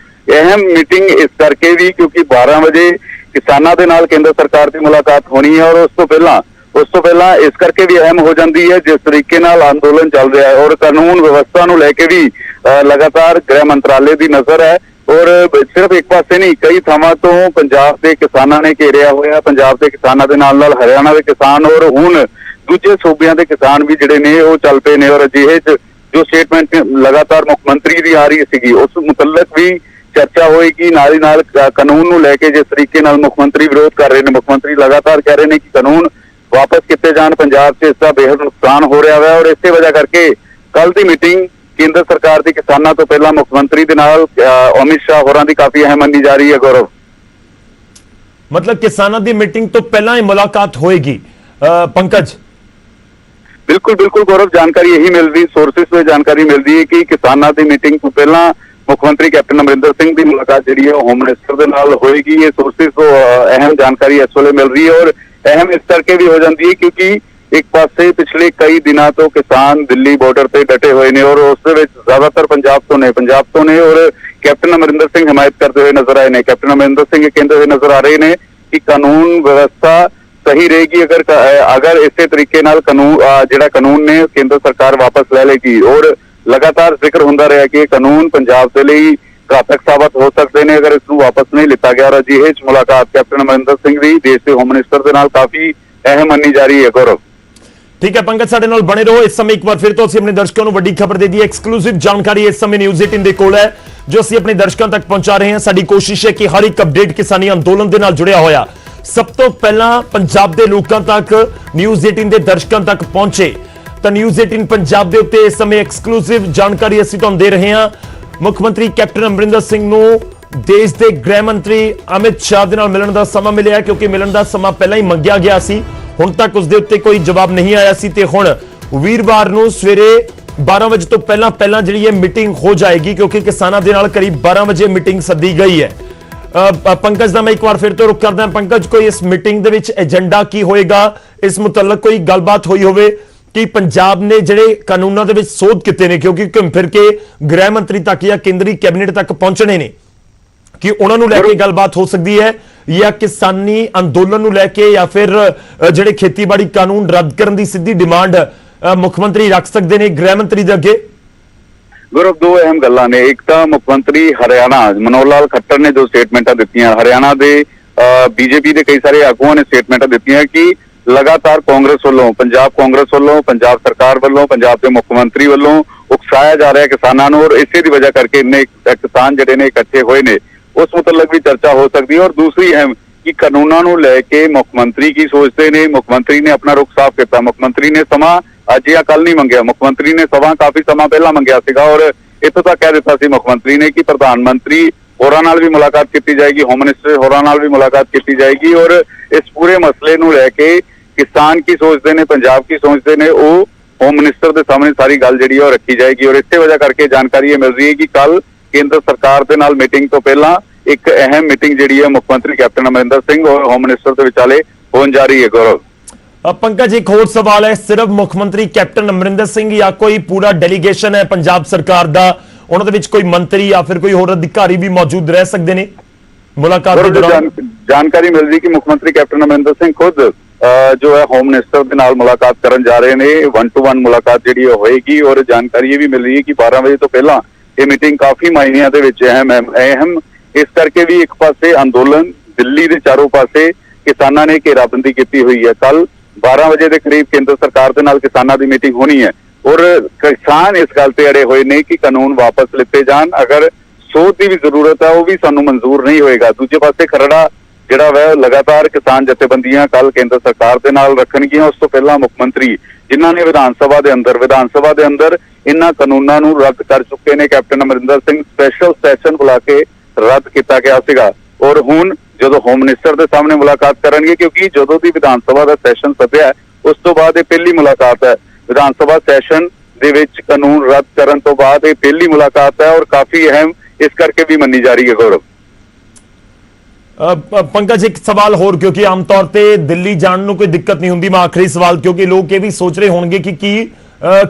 ਅਹਿਮ ਮੀਟਿੰਗ ਇਸ ਕਰਕੇ ਵੀ ਕਿਉਂਕਿ 12 ਵਜੇ ਕਿਸਾਨਾਂ ਦੇ ਨਾਲ ਕੇਂਦਰ ਸਰਕਾਰ ਦੀ ਮੁਲਾਕਾਤ ਹੋਣੀ ਹੈ ਔਰ ਉਸ ਤੋਂ ਪਹਿਲਾਂ ਇਸ ਕਰਕੇ ਵੀ ਅਹਿਮ ਹੋ ਜਾਂਦੀ ਹੈ ਜਿਸ ਤਰੀਕੇ ਨਾਲ ਅੰਦੋਲਨ ਚੱਲ ਰਿਹਾ ਹੈ ਔਰ ਕਾਨੂੰਨ ਵਿਵਸਥਾ ਨੂੰ ਲੈ ਕੇ ਵੀ ਲਗਾਤਾਰ ਗ੍ਰਹਿ ਮੰਤਰਾਲੇ ਦੀ ਨਜ਼ਰ ਹੈ ਔਰ ਸਿਰਫ ਇੱਕ ਪਾਸੇ ਨਹੀਂ, ਕਈ ਥਾਵਾਂ ਤੋਂ ਪੰਜਾਬ ਦੇ ਕਿਸਾਨਾਂ ਨੇ ਘੇਰਿਆ ਹੋਇਆ। ਪੰਜਾਬ ਦੇ ਕਿਸਾਨਾਂ ਦੇ ਨਾਲ ਹਰਿਆਣਾ ਦੇ ਕਿਸਾਨ ਔਰ ਹੁਣ ਦੂਜੇ ਸੂਬਿਆਂ ਦੇ ਕਿਸਾਨ ਵੀ ਜਿਹੜੇ ਨੇ ਉਹ ਚੱਲ ਪਏ ਨੇ ਔਰ ਅਜਿਹੇ ਜੋ ਸਟੇਟਮੈਂਟ ਲਗਾਤਾਰ ਮੁੱਖ ਮੰਤਰੀ ਦੀ ਆ ਰਹੀ ਸੀਗੀ ਉਸ ਮੁਤਲਕ ਵੀ ਚਰਚਾ ਹੋਏਗੀ। ਨਾਲ ਹੀ ਨਾਲ ਕਾਨੂੰਨ ਨੂੰ ਲੈ ਕੇ ਜਿਸ ਤਰੀਕੇ ਨਾਲ ਮੁੱਖ ਮੰਤਰੀ ਵਿਰੋਧ ਕਰ ਰਹੇ ਨੇ, ਮੁੱਖ ਮੰਤਰੀ ਲਗਾਤਾਰ ਕਹਿ ਰਹੇ ਨੇ ਕਿ ਕਾਨੂੰਨ ਵਾਪਸ ਕੀਤੇ ਜਾਣ, ਪੰਜਾਬ 'ਚ ਇਸ ਦਾ ਬੇਹੱਦ ਨੁਕਸਾਨ ਹੋ ਰਿਹਾ ਹੈ ਔਰ ਇਸੇ ਵਜ੍ਹਾ ਕਰਕੇ ਕੱਲ ਦੀ ਮੀਟਿੰਗ ਕੇਂਦਰ ਸਰਕਾਰ ਦੀ ਕਿਸਾਨਾਂ ਤੋਂ ਪਹਿਲਾਂ ਮੁੱਖ ਮੰਤਰੀ ਦੇ ਨਾਲ ਅਮਿਤ ਸ਼ਾਹ ਹੋਰਾਂ ਦੀ ਕਾਫੀ ਅਹਿਮ ਮੰਨੀ ਜਾ ਰਹੀ ਹੈ ਗੌਰਵ। ਮਤਲਬ ਕਿਸਾਨਾਂ ਦੀ ਮੀਟਿੰਗ ਤੋਂ ਪਹਿਲਾਂ ਹੀ ਮੁਲਾਕਾਤ ਹੋਏਗੀ ਪੰਕਜ? ਬਿਲਕੁਲ ਗੌਰਵ, ਜਾਣਕਾਰੀ ਇਹੀ ਮਿਲਦੀ, ਸੋਰਸਿਸ ਤੋਂ ਜਾਣਕਾਰੀ ਮਿਲਦੀ ਹੈ ਕਿ ਕਿਸਾਨਾਂ ਦੀ ਮੀਟਿੰਗ ਤੋਂ ਪਹਿਲਾਂ ਮੁੱਖ ਮੰਤਰੀ ਕੈਪਟਨ ਅਮਰਿੰਦਰ ਸਿੰਘ ਦੀ ਮੁਲਾਕਾਤ ਜਿਹੜੀ ਹੈ ਉਹ ਹੋਮ ਮਿਨਿਸਟਰ ਦੇ ਨਾਲ ਹੋਏਗੀ। ਇਹ ਸੋਰਸਿਸ ਤੋਂ ਅਹਿਮ ਜਾਣਕਾਰੀ ਇਸ ਵੇਲੇ ਮਿਲ ਰਹੀ ਹੈ ਔਰ ਅਹਿਮ ਇਸ ਕਰਕੇ ਵੀ ਹੋ ਜਾਂਦੀ ਹੈ ਕਿਉਂਕਿ ਇੱਕ ਪਾਸੇ ਪਿਛਲੇ ਕਈ ਦਿਨਾਂ ਤੋਂ ਕਿਸਾਨ ਦਿੱਲੀ ਬਾਰਡਰ ਤੇ ਡਟੇ ਹੋਏ ਨੇ ਔਰ ਉਸ ਦੇ ਵਿੱਚ ਜ਼ਿਆਦਾਤਰ ਪੰਜਾਬ ਤੋਂ ਨੇ ਔਰ ਕੈਪਟਨ ਅਮਰਿੰਦਰ ਸਿੰਘ ਹਮਾਇਤ ਕਰਦੇ ਹੋਏ ਨਜ਼ਰ ਆਏ ਨੇ। ਕੈਪਟਨ ਅਮਰਿੰਦਰ ਸਿੰਘ ਇਹ ਕਹਿੰਦੇ ਹੋਏ ਨਜ਼ਰ ਆ ਰਹੇ ਨੇ ਕਿ ਕਾਨੂੰਨ ਵਿਵਸਥਾ ਸਹੀ ਰਹੇਗੀ ਅਗਰ ਇਸੇ ਤਰੀਕੇ ਨਾਲ ਕਾਨੂੰਨ ਨੇ ਕੇਂਦਰ ਸਰਕਾਰ ਵਾਪਸ ਲੈ ਲੇਗੀ ਔਰ ਲਗਾਤਾਰ ਜ਼ਿਕਰ ਹੁੰਦਾ ਰਿਹਾ ਕਿ ਇਹ ਕਾਨੂੰਨ ਪੰਜਾਬ ਦੇ ਲਈ ਘਾਤਕ ਸਾਬਤ ਹੋ ਸਕਦੇ ਨੇ ਅਗਰ ਇਸ ਨੂੰ ਵਾਪਸ ਨਹੀਂ ਲਿੱਤਾ ਗਿਆ ਔਰ ਅਜਿਹੇ ਚ ਮੁਲਾਕਾਤ ਕੈਪਟਨ ਅਮਰਿੰਦਰ ਸਿੰਘ ਦੀ ਦੇਸ਼ ਦੇ ਹੋਮ ਮਿਨਿਸਟਰ ਦੇ ਨਾਲ ਕਾਫੀ ਅਹਿਮ ਮੰਨੀ ਜਾ ਰਹੀ ਹੈ ਗੌਰਵ। ਠੀਕ ਹੈ ਪੰਕਜ, ਸਾਡੇ ਨਾਲ ਬਣੇ ਰਹੋ। ਇਸ ਸਮੇਂ ਇੱਕ ਵਾਰ ਫਿਰ ਤੋਂ ਅਸੀਂ ਆਪਣੇ ਦਰਸ਼ਕਾਂ ਨੂੰ ਵੱਡੀ ਖਬਰ ਦੇ ਦਈਏ। ਐਕਸਕਲੂਸਿਵ ਜਾਣਕਾਰੀ ਇਸ ਸਮੇਂ ਨਿਊਜ਼ 18 ਦੇ ਕੋਲ ਹੈ ਜੋ ਅਸੀਂ ਆਪਣੇ ਦਰਸ਼ਕਾਂ ਤੱਕ ਪਹੁੰਚਾ ਰਹੇ ਹਾਂ। ਸਾਡੀ ਕੋਸ਼ਿਸ਼ ਹੈ ਕਿ ਹਰ ਇੱਕ ਅਪਡੇਟ ਕਿਸਾਨੀ ਅੰਦੋਲਨ ਦੇ ਨਾਲ ਜੁੜਿਆ ਹੋਇਆ ਸਭ ਤੋਂ ਪਹਿਲਾਂ ਪੰਜਾਬ ਦੇ ਲੋਕਾਂ ਤੱਕ, ਨਿਊਜ਼ 18 ਦੇ ਦਰਸ਼ਕਾਂ ਤੱਕ ਪਹੁੰਚੇ। ਤਾਂ ਨਿਊਜ਼ 18 ਪੰਜਾਬ ਦੇ ਉੱਤੇ ਇਸ ਸਮੇਂ ਐਕਸਕਲੂਸਿਵ ਜਾਣਕਾਰੀ ਅਸੀਂ ਤੁਹਾਨੂੰ ਦੇ ਰਹੇ ਹਾਂ। ਮੁੱਖ ਮੰਤਰੀ ਕੈਪਟਨ ਅਮਰਿੰਦਰ ਸਿੰਘ ਨੂੰ ਦੇਸ਼ ਦੇ ਗ੍ਰਹਿ ਮੰਤਰੀ ਅਮਿਤ ਸ਼ਾਹ ਦੇ ਨਾਲ ਮਿਲਣ ਦਾ ਸਮਾਂ ਮਿਲਿਆ ਕਿਉਂਕਿ ਮਿਲਣ ਦਾ ਸਮਾਂ ਪਹਿਲਾਂ ਹੀ ਮੰਗਿਆ ਗਿਆ ਸੀ। ਹੁਣ ਤੱਕ ਉਸ ਦੇ ਉੱਤੇ ਕੋਈ ਜਵਾਬ ਨਹੀਂ ਆਇਆ ਸੀ ਤੇ ਹੁਣ ਵੀਰਵਾਰ ਨੂੰ ਸਵੇਰੇ 12 ਵਜੇ ਤੋਂ ਪਹਿਲਾਂ ਜਿਹੜੀ ਇਹ ਮੀਟਿੰਗ ਹੋ ਜਾਏਗੀ ਕਿਉਂਕਿ ਕਿਸਾਨਾਂ ਦੇ ਨਾਲ ਕਰੀਬ 12 ਵਜੇ ਮੀਟਿੰਗ ਸੱਦੀ ਗਈ ਹੈ। ਪੰਕਜ ਦਾ ਮੈਂ ਇੱਕ ਵਾਰ ਫਿਰ ਤੋਂ ਰੁਕ ਕਰਦਾ। ਪੰਕਜ, ਕੋਈ ਇਸ ਮੀਟਿੰਗ ਦੇ ਵਿੱਚ ਏਜੰਡਾ ਕੀ ਹੋਏਗਾ? ਇਸ ਮੁਤਲਕ ਕੋਈ ਗੱਲਬਾਤ ਹੋਈ ਹੋਵੇ ਕਿ ਪੰਜਾਬ ਨੇ ਜਿਹੜੇ ਕਾਨੂੰਨਾਂ ਦੇ ਵਿੱਚ ਸੋਧ ਕੀਤੇ ਨੇ ਕਿਉਂਕਿ ਘੁੰਮ ਫਿਰ ਕੇ ਗ੍ਰਹਿ ਮੰਤਰੀ ਤੱਕ ਜਾਂ ਕੇਂਦਰੀ ਕੈਬਨਿਟ ਤੱਕ ਪਹੁੰਚਣੇ ਨੇ, ਕਿ ਉਹਨਾਂ ਨੂੰ ਲੈ ਕੇ ਗੱਲਬਾਤ ਹੋ ਸਕਦੀ ਹੈ ਜਾਂ ਕਿਸਾਨੀ ਅੰਦੋਲਨ ਨੂੰ ਲੈ ਕੇ ਜਾਂ ਫਿਰ ਜਿਹੜੇ ਖੇਤੀਬਾੜੀ ਕਾਨੂੰਨ ਰੱਦ ਕਰਨ ਦੀ ਸਿੱਧੀ ਡਿਮਾਂਡ ਮੁੱਖ ਮੰਤਰੀ ਰੱਖ ਸਕਦੇ ਨੇ ਗ੍ਰਹਿ ਮੰਤਰੀ ਦੇ ਅੱਗੇ? ਗੌਰਵ, ਦੋ ਅਹਿਮ ਗੱਲਾਂ ਨੇ। ਇੱਕ ਤਾਂ ਮੁੱਖ ਮੰਤਰੀ ਹਰਿਆਣਾ ਮਨੋਹਰ ਲਾਲ ਖੱਟਰ ਨੇ ਜੋ ਸਟੇਟਮੈਂਟਾਂ ਦਿੱਤੀਆਂ, ਹਰਿਆਣਾ ਦੇ ਬੀਜੇਪੀ ਦੇ ਕਈ ਸਾਰੇ ਆਗੂਆਂ ਨੇ ਸਟੇਟਮੈਂਟਾਂ ਦਿੱਤੀਆਂ ਕਿ ਲਗਾਤਾਰ ਕਾਂਗਰਸ ਵੱਲੋਂ, ਪੰਜਾਬ ਕਾਂਗਰਸ ਵੱਲੋਂ, ਪੰਜਾਬ ਸਰਕਾਰ ਵੱਲੋਂ, ਪੰਜਾਬ ਦੇ ਮੁੱਖ ਮੰਤਰੀ ਵੱਲੋਂ ਉਕਸਾਇਆ ਜਾ ਰਿਹਾ ਕਿਸਾਨਾਂ ਨੂੰ ਔਰ ਇਸੇ ਦੀ ਵਜ੍ਹਾ ਕਰਕੇ ਇੰਨੇ ਕਿਸਾਨ ਜਿਹੜੇ ਨੇ ਇਕੱਠੇ ਹੋਏ ਨੇ। ਉਸ ਮੁਤਲਕ ਵੀ ਚਰਚਾ ਹੋ ਸਕਦੀ ਹੈ ਔਰ ਦੂਸਰੀ ਅਹਿਮ ਕਿ ਕਾਨੂੰਨਾਂ ਨੂੰ ਲੈ ਕੇ ਮੁੱਖ ਮੰਤਰੀ ਕੀ ਸੋਚਦੇ ਨੇ। ਮੁੱਖ ਮੰਤਰੀ ਨੇ ਆਪਣਾ ਰੁਖ ਸਾਫ਼ ਕੀਤਾ। ਮੁੱਖ ਮੰਤਰੀ ਨੇ ਸਮਾਂ ਅੱਜ ਜਾਂ ਕੱਲ ਨਹੀਂ ਮੰਗਿਆ, ਮੁੱਖ ਮੰਤਰੀ ਨੇ ਸਮਾਂ ਕਾਫੀ ਸਮਾਂ ਪਹਿਲਾਂ ਮੰਗਿਆ ਸੀਗਾ ਔਰ ਇੱਥੋਂ ਤੱਕ ਕਹਿ ਦਿੱਤਾ ਸੀ ਮੁੱਖ ਮੰਤਰੀ ਨੇ ਕਿ ਪ੍ਰਧਾਨ ਮੰਤਰੀ ਹੋਰਾਂ ਨਾਲ ਵੀ ਮੁਲਾਕਾਤ ਕੀਤੀ ਜਾਏਗੀ, ਹੋਮ ਮਿਨਿਸਟਰ ਹੋਰਾਂ ਨਾਲ ਵੀ ਮੁਲਾਕਾਤ ਕੀਤੀ ਜਾਏਗੀ ਔਰ ਇਸ ਪੂਰੇ ਮਸਲੇ ਨੂੰ ਲੈ ਕੇ ਕਿਸਾਨ ਕੀ ਸੋਚਦੇ ਨੇ, ਪੰਜਾਬ ਕੀ ਸੋਚਦੇ ਨੇ, ਉਹ ਹੋਮ ਮਿਨਿਸਟਰ ਦੇ ਸਾਹਮਣੇ ਸਾਰੀ ਗੱਲ ਜਿਹੜੀ ਉਹ ਰੱਖੀ ਜਾਏਗੀ ਔਰ ਇਸੇ ਵਜ੍ਹਾ ਕਰਕੇ ਜਾਣਕਾਰੀ ਇਹ ਮਿਲ ਰਹੀ ਹੈ ਕਿ ਕੱਲ ਕੇਂਦਰ ਸਰਕਾਰ ਦੇ ਨਾਲ ਮੀਟਿੰਗ ਤੋਂ ਪਹਿਲਾਂ ਇੱਕ ਅਹਿਮ ਮੀਟਿੰਗ ਜਿਹੜੀ ਹੈ ਮੁੱਖ ਮੰਤਰੀ ਕੈਪਟਨ ਅਮਰਿੰਦਰ ਸਿੰਘ ਔਰ ਹੋਮ ਮਿਨਿਸਟਰ ਦੇ ਵਿਚਾਲੇ ਹੋਣ ਜਾ ਰਹੀ ਹੈ ਗੌਰਵ। ਪੰਕਜ, ਇੱਕ ਹੋਰ ਸਵਾਲ ਹੈ, ਸਿਰਫ ਮੁੱਖ ਮੰਤਰੀ ਕੈਪਟਨ ਅਮਰਿੰਦਰ ਸਿੰਘ ਜਾਂ ਕੋਈ ਪੂਰਾ ਡੈਲੀਗੇਸ਼ਨ ਹੈ ਪੰਜਾਬ ਸਰਕਾਰ ਦਾ, ਉਹਨਾਂ ਦੇ ਵਿੱਚ ਕੋਈ ਮੰਤਰੀ ਜਾਂ ਫਿਰ ਕੋਈ ਹੋਰ ਅਧਿਕਾਰੀ ਵੀ ਮੌਜੂਦ ਰਹਿ ਸਕਦੇ ਨੇ ਮੁਲਾਕਾਤ ਦੇ ਦੌਰਾਨ? ਜਾਣਕਾਰੀ ਮਿਲ ਰਹੀ ਕਿ ਮੁੱਖ ਮੰਤਰੀ ਕੈਪਟਨ ਅਮਰਿੰਦਰ ਸਿੰਘ ਖੁਦ ਜੋ ਹੈ ਹੋਮ ਮਿਨਿਸਟਰ ਦੇ ਨਾਲ ਮੁਲਾਕਾਤ ਕਰਨ ਜਾ ਰਹੇ ਨੇ। 1-to-1 ਮੁਲਾਕਾਤ ਜਿਹੜੀ ਹੋਏਗੀ ਔਰ ਜਾਣਕਾਰੀ ਇਹ ਵੀ ਮਿਲ ਰਹੀ ਹੈ ਕਿ 12 ਵਜੇ ਤੋਂ ਪਹਿਲਾਂ ਇਹ ਮੀਟਿੰਗ ਕਾਫੀ ਮਾਇਨਿਆਂ ਦੇ ਵਿੱਚ ਅਹਿਮ ਇਸ ਕਰਕੇ ਵੀ ਇੱਕ ਪਾਸੇ ਅੰਦੋਲਨ ਦਿੱਲੀ ਦੇ ਚਾਰੋਂ ਪਾਸੇ ਕਿਸਾਨਾਂ ਨੇ ਘੇਰਾਬੰਦੀ ਕੀਤੀ ਹੋਈ ਹੈ। ਕੱਲ 12 ਵਜੇ ਦੇ ਕਰੀਬ ਕੇਂਦਰ ਸਰਕਾਰ ਦੇ ਨਾਲ ਕਿਸਾਨਾਂ ਦੀ ਮੀਟਿੰਗ ਹੋਣੀ ਹੈ ਔਰ ਕਿਸਾਨ ਇਸ ਗੱਲ ਤੇ ਅੜੇ ਹੋਏ ਨੇ ਕਿ ਕਾਨੂੰਨ ਵਾਪਸ ਲਿੱਤੇ ਜਾਣ, ਅਗਰ ਸੋਧ ਦੀ ਵੀ ਜ਼ਰੂਰਤ ਹੈ ਉਹ ਵੀ ਸਾਨੂੰ ਮਨਜ਼ੂਰ ਨਹੀਂ ਹੋਏਗਾ। ਦੂਜੇ ਪਾਸੇ ਖਰੜਾ ਜਿਹੜਾ ਵੈ ਲਗਾਤਾਰ ਕਿਸਾਨ ਜਥੇਬੰਦੀਆਂ ਕੱਲ ਕੇਂਦਰ ਸਰਕਾਰ ਦੇ ਨਾਲ ਰੱਖਣਗੀਆਂ। ਉਸ ਤੋਂ ਪਹਿਲਾਂ ਮੁੱਖ ਮੰਤਰੀ ਜਿਨ੍ਹਾਂ ਨੇ ਵਿਧਾਨ ਸਭਾ ਦੇ ਅੰਦਰ ਇਹਨਾਂ ਕਾਨੂੰਨਾਂ ਨੂੰ ਰੱਦ ਕਰ ਚੁੱਕੇ ਨੇ, captain Amarinder Singh special session ਬੁਲਾ ਕੇ ਰੱਦ ਕੀਤਾ ਗਿਆ ਸੀਗਾ ਔਰ ਹੁਣ ਜਦੋਂ ਹੋਮ ਮਿਨਿਸਟਰ ਦੇ ਸਾਹਮਣੇ ਮੁਲਾਕਾਤ ਕਰਨਗੇ ਕਿਉਂਕਿ ਜਦੋਂ ਦੀ ਵਿਧਾਨ ਸਭਾ ਦਾ ਸੈਸ਼ਨ ਸੱਦਿਆ ਉਸ ਤੋਂ ਬਾਅਦ ਇਹ ਪਹਿਲੀ ਮੁਲਾਕਾਤ ਹੈ ਵਿਧਾਨ ਸਭਾ ਸੈਸ਼ਨ ਦੇ ਵਿੱਚ ਕਾਨੂੰਨ ਰੱਦ ਕਰਨ ਤੋਂ ਬਾਅਦ ਇਹ ਪਹਿਲੀ ਮੁਲਾਕਾਤ ਹੈ ਔਰ ਕਾਫੀ ਅਹਿਮ ਇਸ ਕਰਕੇ ਵੀ ਮੰਨੀ ਜਾ ਰਹੀ ਹੈ। ਗੌਰਵ पंकज एक सवाल होर, क्योंकि आमतौर पर दिल्ली जाने ਨੂੰ ਕੋਈ ਦਿੱਕਤ ਨਹੀਂ ਹੁੰਦੀ, ਮੈਂ ਆਖਰੀ ਸਵਾਲ ਕਿਉਂਕਿ ਲੋਕ ਇਹ ਵੀ ਸੋਚ ਰਹੇ ਹੋਣਗੇ ਕਿ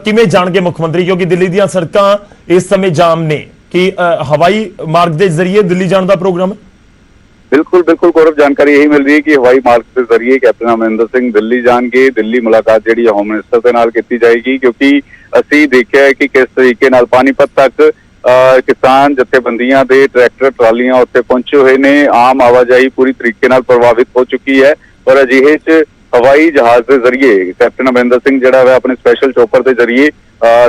ਕਿਵੇਂ ਜਾਣਗੇ ਮੁੱਖ ਮੰਤਰੀ, ਕਿਉਂਕਿ ਦਿੱਲੀ ਦੀਆਂ ਸੜਕਾਂ ਇਸ ਸਮੇਂ ਜਾਮ ਨੇ, ਕਿ ਹਵਾਈ ਮਾਰਗ ਦੇ ਜ਼ਰੀਏ ਦਿੱਲੀ ਜਾਣ ਦਾ ਪ੍ਰੋਗਰਾਮ ਹੈ। बिल्कुल बिल्कुल गौरव, जानकारी यही मिल रही है कि हवाई मार्ग के जरिए कैप्टन अमरिंदर सिंह दिल्ली जाएंगे। दिल्ली मुलाकात जी होम मिनिस्टर के नाल की जाएगी, क्योंकि असी देखा है कि किस तरीके नाल पानीपत तक किसान जथेबंदियां दे ट्रैक्टर ट्रालियां उत्थे पहुंचे हुए ने, आम आवाजाही पूरी तरीके नाल प्रभावित हो चुकी है और अजिहे च हवाई जहाज के जरिए कैप्टन अमरिंदर सिंह जिहड़ा है अपने स्पैशल चोपर के जरिए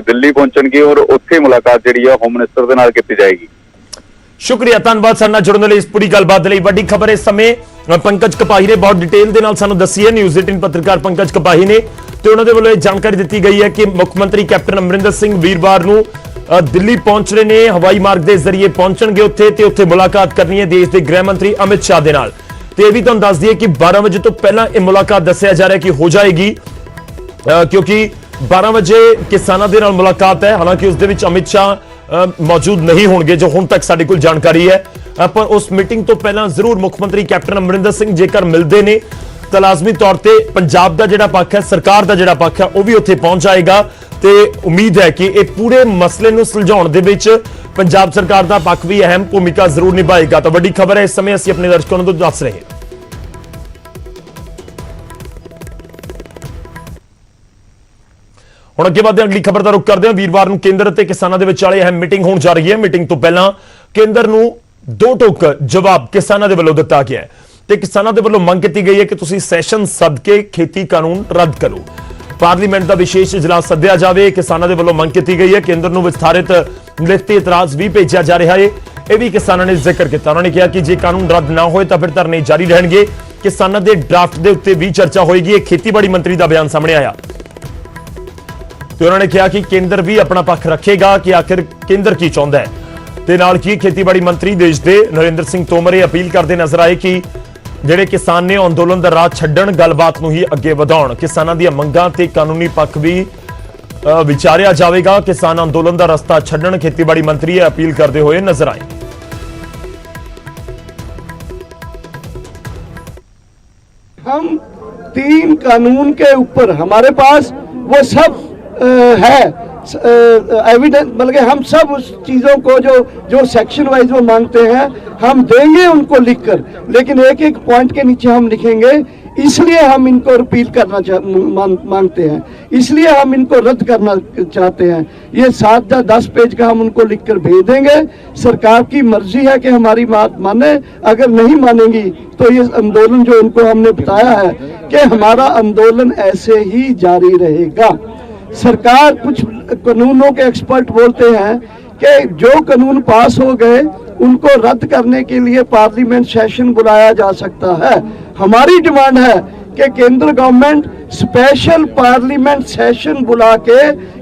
दिल्ली पहुंचणगे और उत्थे मुलाकात जिहड़ी है होम मिनिस्टर के नाल की जाएगी। शुक्रिया, धन्यवाद साडे नाल जुड़न दे लई। इस पूरी गलबात लई वड्डी खबर इस समय पंकज कपाही ने बहुत डिटेल दे नाल सानू दस्सी है। न्यूज़ 18 पत्रकार पंकज कपाही ने ते उन्हां दे वल्लों इह जानकारी दित्ती गई है कि मुख मंत्री कैप्टन अमरिंदर सिंह वीरवार नूं दिल्ली पहुंच रहे ने, हवाई मार्ग के जरिए पहुंचणगे उत्थे ते उत्थे मुलाकात करनी है देश के गृह मंत्री अमित शाह दे नाल। ते भी तुहानूं दस दईए कि 12 बजे तो पहला यह मुलाकात दस्सिया जा रहा है कि हो जाएगी, क्योंकि 12 बजे किसानों के नाल मुलाकात है। हालांकि उस दे विच अमित शाह मौजूद नहीं होंगे जो हुण तक साडे कोल जानकारी है, पर उस मीटिंग तो पहला जरूर मुख मंत्री कैप्टन अमरिंदर सिंह जेकर मिलते हैं तो लाजमी तौर पर पंजाब का जिहड़ा पक्ष है, सरकार का जिहड़ा पक्ष है, वह भी उत्थे पहुंच जाएगा। तो उम्मीद है कि यह पूरे मसले नूं सुलझाउण दे विच पंजाब सरकार का पक्ष भी अहम भूमिका जरूर निभाएगा। तो वड्डी खबर है इस समय असीं अपने दर्शकों नूं दस रहे हैं। ਹੁਣ ਅੱਗੇ ਵਧਦੇ ਅਗਲੀ ਖਬਰ ਦਾ ਰੁਖ ਕਰਦੇ ਹਾਂ। ਵੀਰਵਾਰ ਨੂੰ ਕੇਂਦਰ ਅਤੇ ਕਿਸਾਨਾਂ ਦੇ ਵਿਚਾਲੇ ਅਹਿਮ ਮੀਟਿੰਗ ਹੋਣ ਜਾ ਰਹੀ ਹੈ। ਮੀਟਿੰਗ ਤੋਂ ਪਹਿਲਾਂ ਕੇਂਦਰ ਨੂੰ ਦੋ ਟੋਕ ਜਵਾਬ ਕਿਸਾਨਾਂ ਦੇ ਵੱਲੋਂ ਦਿੱਤਾ ਗਿਆ ਹੈ ਤੇ ਕਿਸਾਨਾਂ ਦੇ ਵੱਲੋਂ ਮੰਗ ਕੀਤੀ ਗਈ ਹੈ ਕਿ ਤੁਸੀਂ ਸੈਸ਼ਨ ਸੱਦ ਕੇ ਖੇਤੀ ਕਾਨੂੰਨ ਰੱਦ ਕਰੋ। ਪਾਰਲੀਮੈਂਟ ਦਾ ਵਿਸ਼ੇਸ਼ ਇਜਲਾਸ ਸੱਦਿਆ ਜਾਵੇ। ਕਿਸਾਨਾਂ ਦੇ ਵੱਲੋਂ ਮੰਗ ਕੀਤੀ ਗਈ ਹੈ। ਕੇਂਦਰ ਨੂੰ ਵਿਸਥਾਰਿਤ ਲਿਖਤੀ ਇਤਰਾਜ਼ ਵੀ ਭੇਜਿਆ ਜਾ ਰਿਹਾ ਹੈ। ਇਹ ਵੀ ਕਿਸਾਨਾਂ ਨੇ ਜ਼ਿਕਰ ਕੀਤਾ। ਉਹਨਾਂ ਨੇ ਕਿਹਾ ਕਿ ਜੇ ਕਾਨੂੰਨ ਰੱਦ ਨਾ ਹੋਏ ਤਾਂ ਫਿਰ ਧਰਨੇ ਜਾਰੀ ਰਹਿਣਗੇ। ਕਿਸਾਨਾਂ ਦੇ ਡਰਾਫਟ ਦੇ ਉੱਤੇ ਵੀ ਚਰਚਾ ਹੋਏਗੀ। ਇਹ ਖੇਤੀਬਾੜੀ ਮੰਤਰੀ ਦਾ ਬਿਆਨ ਸਾਹਮਣੇ ਆਇਆ ਤੇ ਉਹਨਾਂ ਨੇ ਕਿਹਾ ਕਿ ਕੇਂਦਰ ਵੀ ਆਪਣਾ ਪੱਖ ਰੱਖੇਗਾ ਕਿ ਆਖਿਰ ਕੇਂਦਰ ਕੀ ਚਾਹੁੰਦਾ ਹੈ। ਤੇ ਨਾਲ ਕੀ ਖੇਤੀਬਾੜੀ ਮੰਤਰੀ ਦੇਸ਼ ਦੇ ਨਰਿੰਦਰ ਸਿੰਘ ਤੋਮਰ ਇਹ ਅਪੀਲ ਕਰਦੇ ਨਜ਼ਰ ਆਏ ਕਿ ਜਿਹੜੇ ਕਿਸਾਨ ਨੇ ਅੰਦੋਲਨ ਦਾ ਰਾਹ ਛੱਡਣ, ਗੱਲਬਾਤ ਨੂੰ ਹੀ ਅੱਗੇ ਵਧਾਉਣ। ਕਿਸਾਨਾਂ ਦੀਆਂ ਮੰਗਾਂ ਤੇ ਕਾਨੂੰਨੀ ਪੱਖ ਵੀ ਵਿਚਾਰਿਆ ਜਾਵੇਗਾ। ਕਿਸਾਨ ਅੰਦੋਲਨ ਦਾ ਰਸਤਾ ਛੱਡਣ, ਖੇਤੀਬਾੜੀ ਮੰਤਰੀ ਇਹ ਅਪੀਲ ਕਰਦੇ ਹੋਏ ਨਜ਼ਰ ਆਏ। हम 3 कानून के ऊपर हमारे पास वो सब है एविडेंस, बल्कि हम सब उस चीज़ों को जो सेक्शन वाइज वो मांगते हैं हम देंगे उनको लिखकर, लेकिन एक एक पॉइंट के नीचे हम लिखेंगे इसलिए हम इनको रिपील करना मांगते हैं, इसलिए हम इनको रद्द करना चाहते हैं। ये 7 या 10 पेज का हम उनको लिखकर भेज देंगे। सरकार की मर्जी है कि हमारी बात माने, अगर नहीं मानेंगी तो ये आंदोलन जो उनको हमने बताया है कि हमारा आंदोलन ऐसे ही जारी रहेगा। सरकार कुछ कानूनों के एक्सपर्ट बोलते हैं कि जो कानून पास हो गए उनको रद्द करने के लिए पार्लियामेंट सेशन बुलाया जा सकता है। हमारी डिमांड है कि केंद्र गवर्नमेंट स्पेशल पार्लियामेंट सेशन बुला के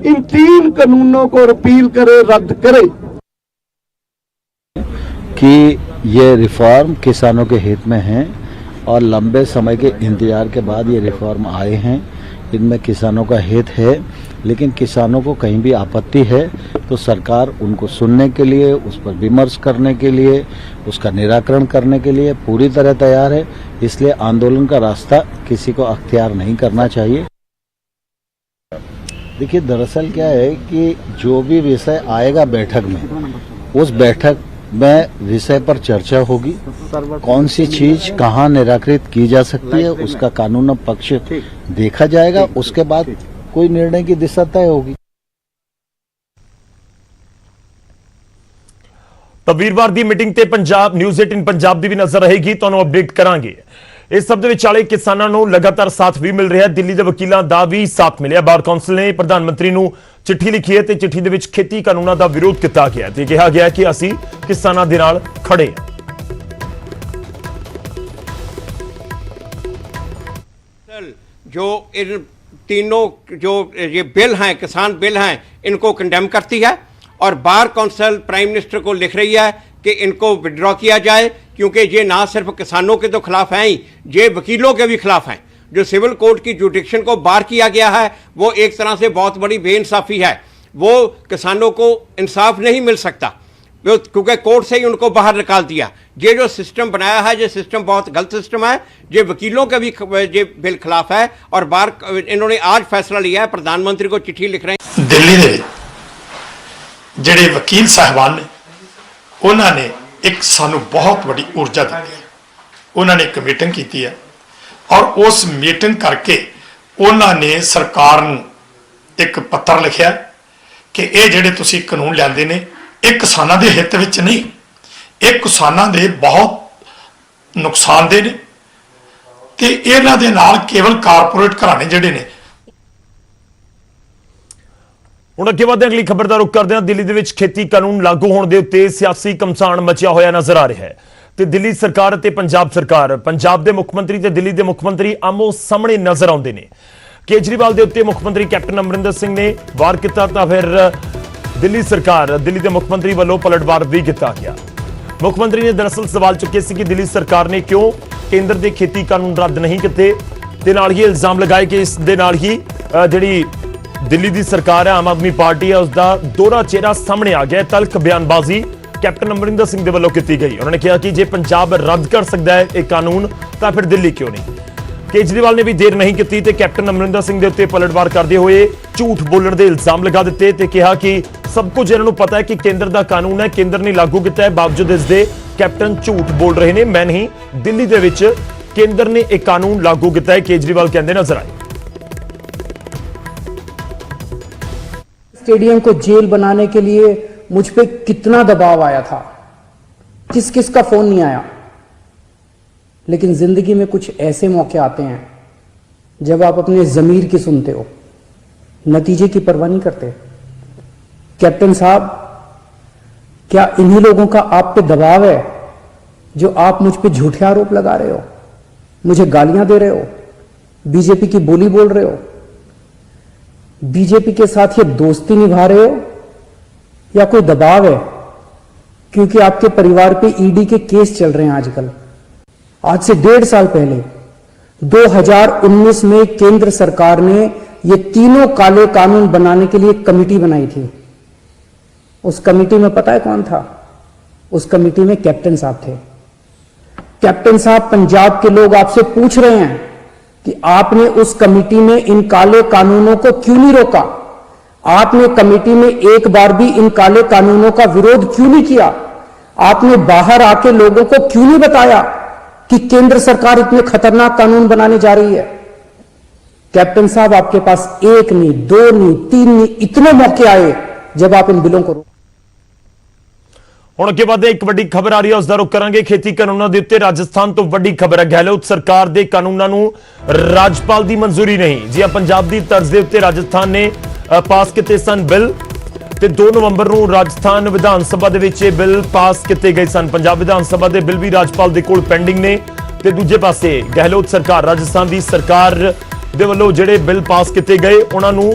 इन 3 कानूनों को रिपील करे, रद्द करे। कि ये रिफॉर्म किसानों के हित में हैं और लंबे समय के इंतजार के बाद ये रिफॉर्म आए हैं। इनमें किसानों का हित है, लेकिन किसानों को कहीं भी आपत्ति है तो सरकार उनको सुनने के लिए, उस पर विमर्श करने के लिए, उसका निराकरण करने के लिए पूरी तरह तैयार है। इसलिए आंदोलन का रास्ता किसी को अख्तियार नहीं करना चाहिए। देखिए, दरअसल क्या है कि जो भी विषय आएगा बैठक में, उस बैठक में विषय पर चर्चा होगी। कौन सी चीज कहाँ निराकृत की जा सकती है उसका कानून पक्ष देखा जाएगा। उसके बाद कोई निर्णय की दिशा तय होगी। तो वीरवार की मीटिंग ते पंजाब न्यूज़ 18 पंजाब की भी नजर रहेगी, तो अपडेट करांगे। इस सब दे विचाले किसानों को लगातार साथ भी मिल रहा है। दिल्ली के वकीलों का भी साथ मिले। बार कौंसल ने प्रधानमंत्री को चिट्ठी लिखी है तो चिट्ठी दे विच खेती कानूनों का विरोध किया गया ते कहा गया कि असी किसानों दे नाल खड़े हैं। जो इन तीनों जो ये बिल हैं, किसान बिल हैं, इनको कंडेम करती है और बार कौंसिल प्राइम मिनिस्टर को लिख रही है कि इनको विड्रॉ किया जाए, क्योंकि ये ना सिर्फ किसानों के तो खिलाफ हैं ही, ये वकीलों के भी खिलाफ हैं। जो सिविल कोर्ट की जुडिक्शन को बार किया गया है वो एक तरह से बहुत बड़ी बेइंसाफी है। वो किसानों को इंसाफ नहीं मिल सकता क्योंकि कोर्ट से ही उनको बाहर निकाल दिया। ये जो सिस्टम बनाया है ये सिस्टम बहुत गलत सिस्टम है, ये वकीलों के भी ये बिल खिलाफ है। और बार इन्होंने आज फैसला लिया है, प्रधानमंत्री को चिट्ठी लिख रहे हैं। दिल्ली ਦੇ ਜਿਹੜੇ ਵਕੀਲ ਸਾਹਿਬਾਨ ਨੇ ਉਹਨਾਂ ਨੇ ਇੱਕ ਸਾਨੂੰ ਬਹੁਤ ਵੱਡੀ ਊਰਜਾ ਦਿੱਤੀ ਹੈ। ਉਹਨਾਂ ਨੇ ਇੱਕ ਮੀਟਿੰਗ ਕੀਤੀ ਹੈ ਔਰ ਉਸ ਮੀਟਿੰਗ ਕਰਕੇ ਉਹਨਾਂ ਨੇ ਸਰਕਾਰ ਨੂੰ ਇੱਕ ਪੱਤਰ ਲਿਖਿਆ ਕਿ ਇਹ ਜਿਹੜੇ ਤੁਸੀਂ ਕਾਨੂੰਨ ਲਿਆਂਦੇ ਨੇ ਇਹ ਕਿਸਾਨਾਂ ਦੇ ਹਿੱਤ ਵਿੱਚ ਨਹੀਂ, ਇਹ ਕਿਸਾਨਾਂ ਦੇ ਬਹੁਤ ਨੁਕਸਾਨਦੇਹ ਨੇ ਤੇ ਇਹਨਾਂ ਦੇ ਨਾਲ ਕੇਵਲ ਕਾਰਪੋਰੇਟ ਘਰਾਣੇ ਜਿਹੜੇ ਨੇ। ਹੁਣ ਅੱਗੇ ਵਧਦੇ ਅਗਲੀ ਖਬਰ ਦਾ ਰੁਖ ਕਰਦੇ ਹਾਂ। ਦਿੱਲੀ ਦੇ ਵਿੱਚ ਖੇਤੀ ਕਾਨੂੰਨ ਲਾਗੂ ਹੋਣ ਦੇ ਉੱਤੇ ਸਿਆਸੀ ਘਮਸਾਨ ਮਚਿਆ ਹੋਇਆ ਨਜ਼ਰ ਆ ਰਿਹਾ ਹੈ ਤੇ ਦਿੱਲੀ ਸਰਕਾਰ ਅਤੇ ਪੰਜਾਬ ਸਰਕਾਰ, ਪੰਜਾਬ ਦੇ ਮੁੱਖ ਮੰਤਰੀ ਤੇ ਦਿੱਲੀ ਦੇ ਮੁੱਖ ਮੰਤਰੀ ਆਮੋ ਸਾਹਮਣੇ ਨਜ਼ਰ ਆਉਂਦੇ ਨੇ। ਕੇਜਰੀਵਾਲ ਦੇ ਉੱਤੇ ਮੁੱਖ ਮੰਤਰੀ ਕੈਪਟਨ ਅਮਰਿੰਦਰ ਸਿੰਘ ਨੇ ਵਾਰ ਕੀਤਾ ਤਾਂ ਫਿਰ ਦਿੱਲੀ ਸਰਕਾਰ, ਦਿੱਲੀ ਦੇ ਮੁੱਖ ਮੰਤਰੀ ਵੱਲੋਂ ਪਲਟਵਾਰ ਵੀ ਕੀਤਾ ਗਿਆ। ਮੁੱਖ ਮੰਤਰੀ ਨੇ ਦਰਅਸਲ ਸਵਾਲ ਚੁੱਕੇ ਸੀ ਕਿ ਦਿੱਲੀ ਸਰਕਾਰ ਨੇ ਕਿਉਂ ਕੇਂਦਰ ਦੇ ਖੇਤੀ ਕਾਨੂੰਨ ਰੱਦ ਨਹੀਂ ਕੀਤੇ ਤੇ ਨਾਲ ਹੀ ਇਲਜ਼ਾਮ ਲਗਾਏ ਕਿ ਇਸ ਦੇ ਨਾਲ ਹੀ ਜਿਹੜੀ ਦਿੱਲੀ ਦੀ ਸਰਕਾਰ ਹੈ, ਆਮ ਆਦਮੀ ਪਾਰਟੀ ਹੈ, ਉਸ ਦਾ ਦੋਹਰਾ ਚਿਹਰਾ ਸਾਹਮਣੇ ਆ ਗਿਆ। ਤਲਖ ਬਿਆਨਬਾਜ਼ੀ ਕੈਪਟਨ ਅਮਰਿੰਦਰ ਸਿੰਘ ਦੇ ਵੱਲੋਂ ਕੀਤੀ ਗਈ। ਉਹਨਾਂ ਨੇ ਕਿਹਾ ਕਿ ਜੇ ਪੰਜਾਬ ਰੱਦ ਕਰ ਸਕਦਾ ਹੈ ਇਹ ਕਾਨੂੰਨ ਤਾਂ ਫਿਰ ਦਿੱਲੀ ਕਿਉਂ ਨਹੀਂ। ਕੇਜਰੀਵਾਲ ਨੇ ਵੀ ਦੇਰ ਨਹੀਂ ਕੀਤੀ ਤੇ ਕੈਪਟਨ ਅਮਰਿੰਦਰ ਸਿੰਘ ਦੇ ਉੱਤੇ ਪਲਟਵਾਰ ਕਰਦੇ ਹੋਏ ਝੂਠ ਬੋਲਣ ਦੇ ਇਲਜ਼ਾਮ ਲਗਾ ਦਿੱਤੇ ਤੇ ਕਿਹਾ ਕਿ ਸਭ ਕੁਝ ਇਹਨਾਂ ਨੂੰ ਪਤਾ ਹੈ ਕਿ ਕੇਂਦਰ ਦਾ ਕਾਨੂੰਨ ਹੈ, ਕੇਂਦਰ ਨੇ ਲਾਗੂ ਕੀਤਾ ਹੈ, ਬਾਵਜੂਦ ਇਸ ਦੇ ਕੈਪਟਨ ਝੂਠ ਬੋਲ ਰਹੇ ਨੇ। ਮੈਂ ਨਹੀਂ, ਦਿੱਲੀ ਦੇ ਵਿੱਚ ਕੇਂਦਰ ਨੇ ਇਹ ਕਾਨੂੰਨ ਲਾਗੂ ਕੀਤਾ ਹੈ, ਕੇਜਰੀਵਾਲ ਕਹਿੰਦੇ ਨਜ਼ਰ ਆਏ। स्टेडियम को जेल बनाने के लिए मुझ पे कितना दबाव आया था, किस किस का फोन नहीं आया। लेकिन जिंदगी में कुछ ऐसे मौके आते हैं जब आप अपने जमीर की सुनते हो, नतीजे की परवाह नहीं करते। कैप्टन साहब, क्या इन्हीं लोगों का आप पे दबाव है जो आप मुझ पे झूठे आरोप लगा रहे हो, मुझे गालियां दे रहे हो, बीजेपी की बोली बोल रहे हो, बीजेपी के साथ ये दोस्ती निभा रहे हो या कोई दबाव है? क्योंकि आपके परिवार पे ईडी के केस चल रहे हैं आजकल। आज से 1.5 साल पहले 2019 में केंद्र सरकार ने ये तीनों काले कानून बनाने के लिए एक कमेटी बनाई थी। उस कमेटी में पता है कौन था? उस कमेटी में कैप्टन साहब थे। कैप्टन साहब, पंजाब के लोग आपसे पूछ रहे हैं कि आपने उस कमेटी में इन काले कानूनों को क्यों नहीं रोका? आपने कमेटी में एक बार भी इन काले कानूनों का विरोध क्यों नहीं किया? आपने बाहर आके लोगों को क्यों नहीं बताया कि केंद्र सरकार इतने खतरनाक कानून बनाने जा रही है? कैप्टन साहब, आपके पास 1 नहीं, 2 नहीं, 3 नहीं, इतने मौके आए जब आप इन बिलों को ਹੁਣ ਅੱਗੇ ਵਧਦੇ ਇੱਕ ਵੱਡੀ ਖਬਰ ਆ ਰਹੀ ਹੈ, ਉਸ ਦਾ ਰੁਖ ਕਰਾਂਗੇ। ਖੇਤੀ ਕਾਨੂੰਨਾਂ ਦੇ ਉੱਤੇ ਰਾਜਸਥਾਨ ਤੋਂ ਵੱਡੀ ਖਬਰ ਹੈ। ਗਹਿਲੋਤ ਸਰਕਾਰ ਦੇ ਕਾਨੂੰਨਾਂ ਨੂੰ ਰਾਜਪਾਲ ਦੀ ਮਨਜ਼ੂਰੀ ਨਹੀਂ। ਜੀ ਆ ਪੰਜਾਬ ਦੀ ਤਰਜ਼ ਦੇ ਉੱਤੇ ਰਾਜਸਥਾਨ ਨੇ ਪਾਸ ਕੀਤੇ ਸਨ ਬਿੱਲ ਤੇ 2 ਨਵੰਬਰ ਨੂੰ ਰਾਜਸਥਾਨ ਵਿਧਾਨ ਸਭਾ ਦੇ ਵਿੱਚ ਇਹ ਬਿੱਲ ਪਾਸ ਕੀਤੇ ਗਏ ਸਨ। ਪੰਜਾਬ ਵਿਧਾਨ ਸਭਾ ਦੇ ਬਿੱਲ ਵੀ ਰਾਜਪਾਲ ਦੇ ਕੋਲ ਪੈਂਡਿੰਗ ਨੇ ਤੇ ਦੂਜੇ ਪਾਸੇ ਗਹਿਲੋਤ ਸਰਕਾਰ, ਰਾਜਸਥਾਨ ਦੀ ਸਰਕਾਰ ਦੇ ਵੱਲੋਂ ਜਿਹੜੇ ਬਿੱਲ ਪਾਸ ਕੀਤੇ ਗਏ ਉਹਨਾਂ ਨੂੰ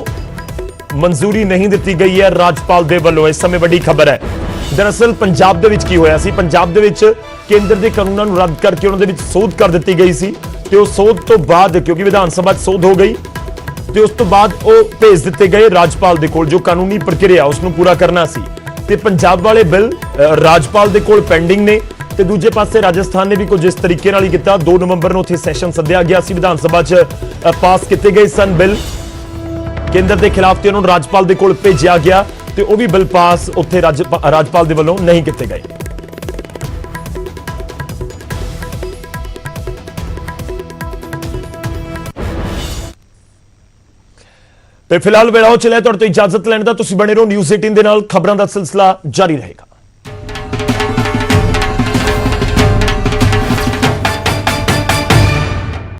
ਮਨਜ਼ੂਰੀ ਨਹੀਂ ਦਿੱਤੀ ਗਈ ਹੈ ਰਾਜਪਾਲ ਦੇ ਵੱਲੋਂ। ਇਸ ਸਮੇਂ ਵੱਡੀ ਖਬਰ ਹੈ। ਦਰਅਸਲ ਪੰਜਾਬ ਦੇ ਵਿੱਚ ਕੀ ਹੋਇਆ ਸੀ? ਪੰਜਾਬ ਦੇ ਵਿੱਚ ਕੇਂਦਰ ਦੇ ਕਾਨੂੰਨਾਂ ਨੂੰ ਰੱਦ ਕਰਕੇ ਉਹਨਾਂ ਦੇ ਵਿੱਚ ਸੋਧ ਕਰ ਦਿੱਤੀ ਗਈ ਸੀ ਤੇ ਉਹ ਸੋਧ ਤੋਂ ਬਾਅਦ, ਕਿਉਂਕਿ ਵਿਧਾਨ ਸਭਾ 'ਚ ਸੋਧ ਹੋ ਗਈ ਤੇ ਉਸ ਤੋਂ ਬਾਅਦ ਉਹ ਭੇਜ ਦਿੱਤੇ ਗਏ ਰਾਜਪਾਲ ਦੇ ਕੋਲ ਜੋ ਕਾਨੂੰਨੀ ਪ੍ਰਕਿਰਿਆ ਉਸ ਨੂੰ ਪੂਰਾ ਕਰਨਾ ਸੀ ਤੇ ਪੰਜਾਬ ਵਾਲੇ ਬਿੱਲ ਰਾਜਪਾਲ ਦੇ ਕੋਲ ਪੈਂਡਿੰਗ ਨੇ ਤੇ ਦੂਜੇ ਪਾਸੇ ਰਾਜਸਥਾਨ ਨੇ ਵੀ ਕੁਝ ਇਸ ਤਰੀਕੇ ਨਾਲ ਹੀ ਕੀਤਾ। 2 ਨਵੰਬਰ ਨੂੰ ਉੱਥੇ ਸੈਸ਼ਨ ਸੱਦਿਆ ਗਿਆ ਸੀ, ਵਿਧਾਨ ਸਭਾ 'ਚ ਪਾਸ ਕੀਤੇ ਗਏ ਸਨ ਬਿੱਲ ਕੇਂਦਰ ਦੇ ਖਿਲਾਫ ਤੇ ਉਹਨਾਂ ਨੂੰ ਰਾਜਪਾਲ ਦੇ ਕੋਲ ਭੇਜਿਆ ਗਿਆ ਤੇ ਉਹ ਵੀ ਬਿੱਲ ਪਾਸ ਉੱਥੇ ਰਾਜਪਾਲ ਦੇ ਵੱਲੋਂ ਨਹੀਂ ਕੀਤੇ ਗਏ। ਤੇ ਫਿਲਹਾਲ ਵੇਲਾ ਹੋ ਚਲਿਆ ਤੁਹਾਡੇ ਤੋਂ ਇਜਾਜ਼ਤ ਲੈਣ ਦਾ। ਤੁਸੀਂ ਬਣੇ ਰਹੋ ਨਿਊਜ਼ 18 ਦੇ ਨਾਲ। ਖਬਰਾਂ ਦਾ ਸਿਲਸਿਲਾ ਜਾਰੀ ਰਹੇਗਾ।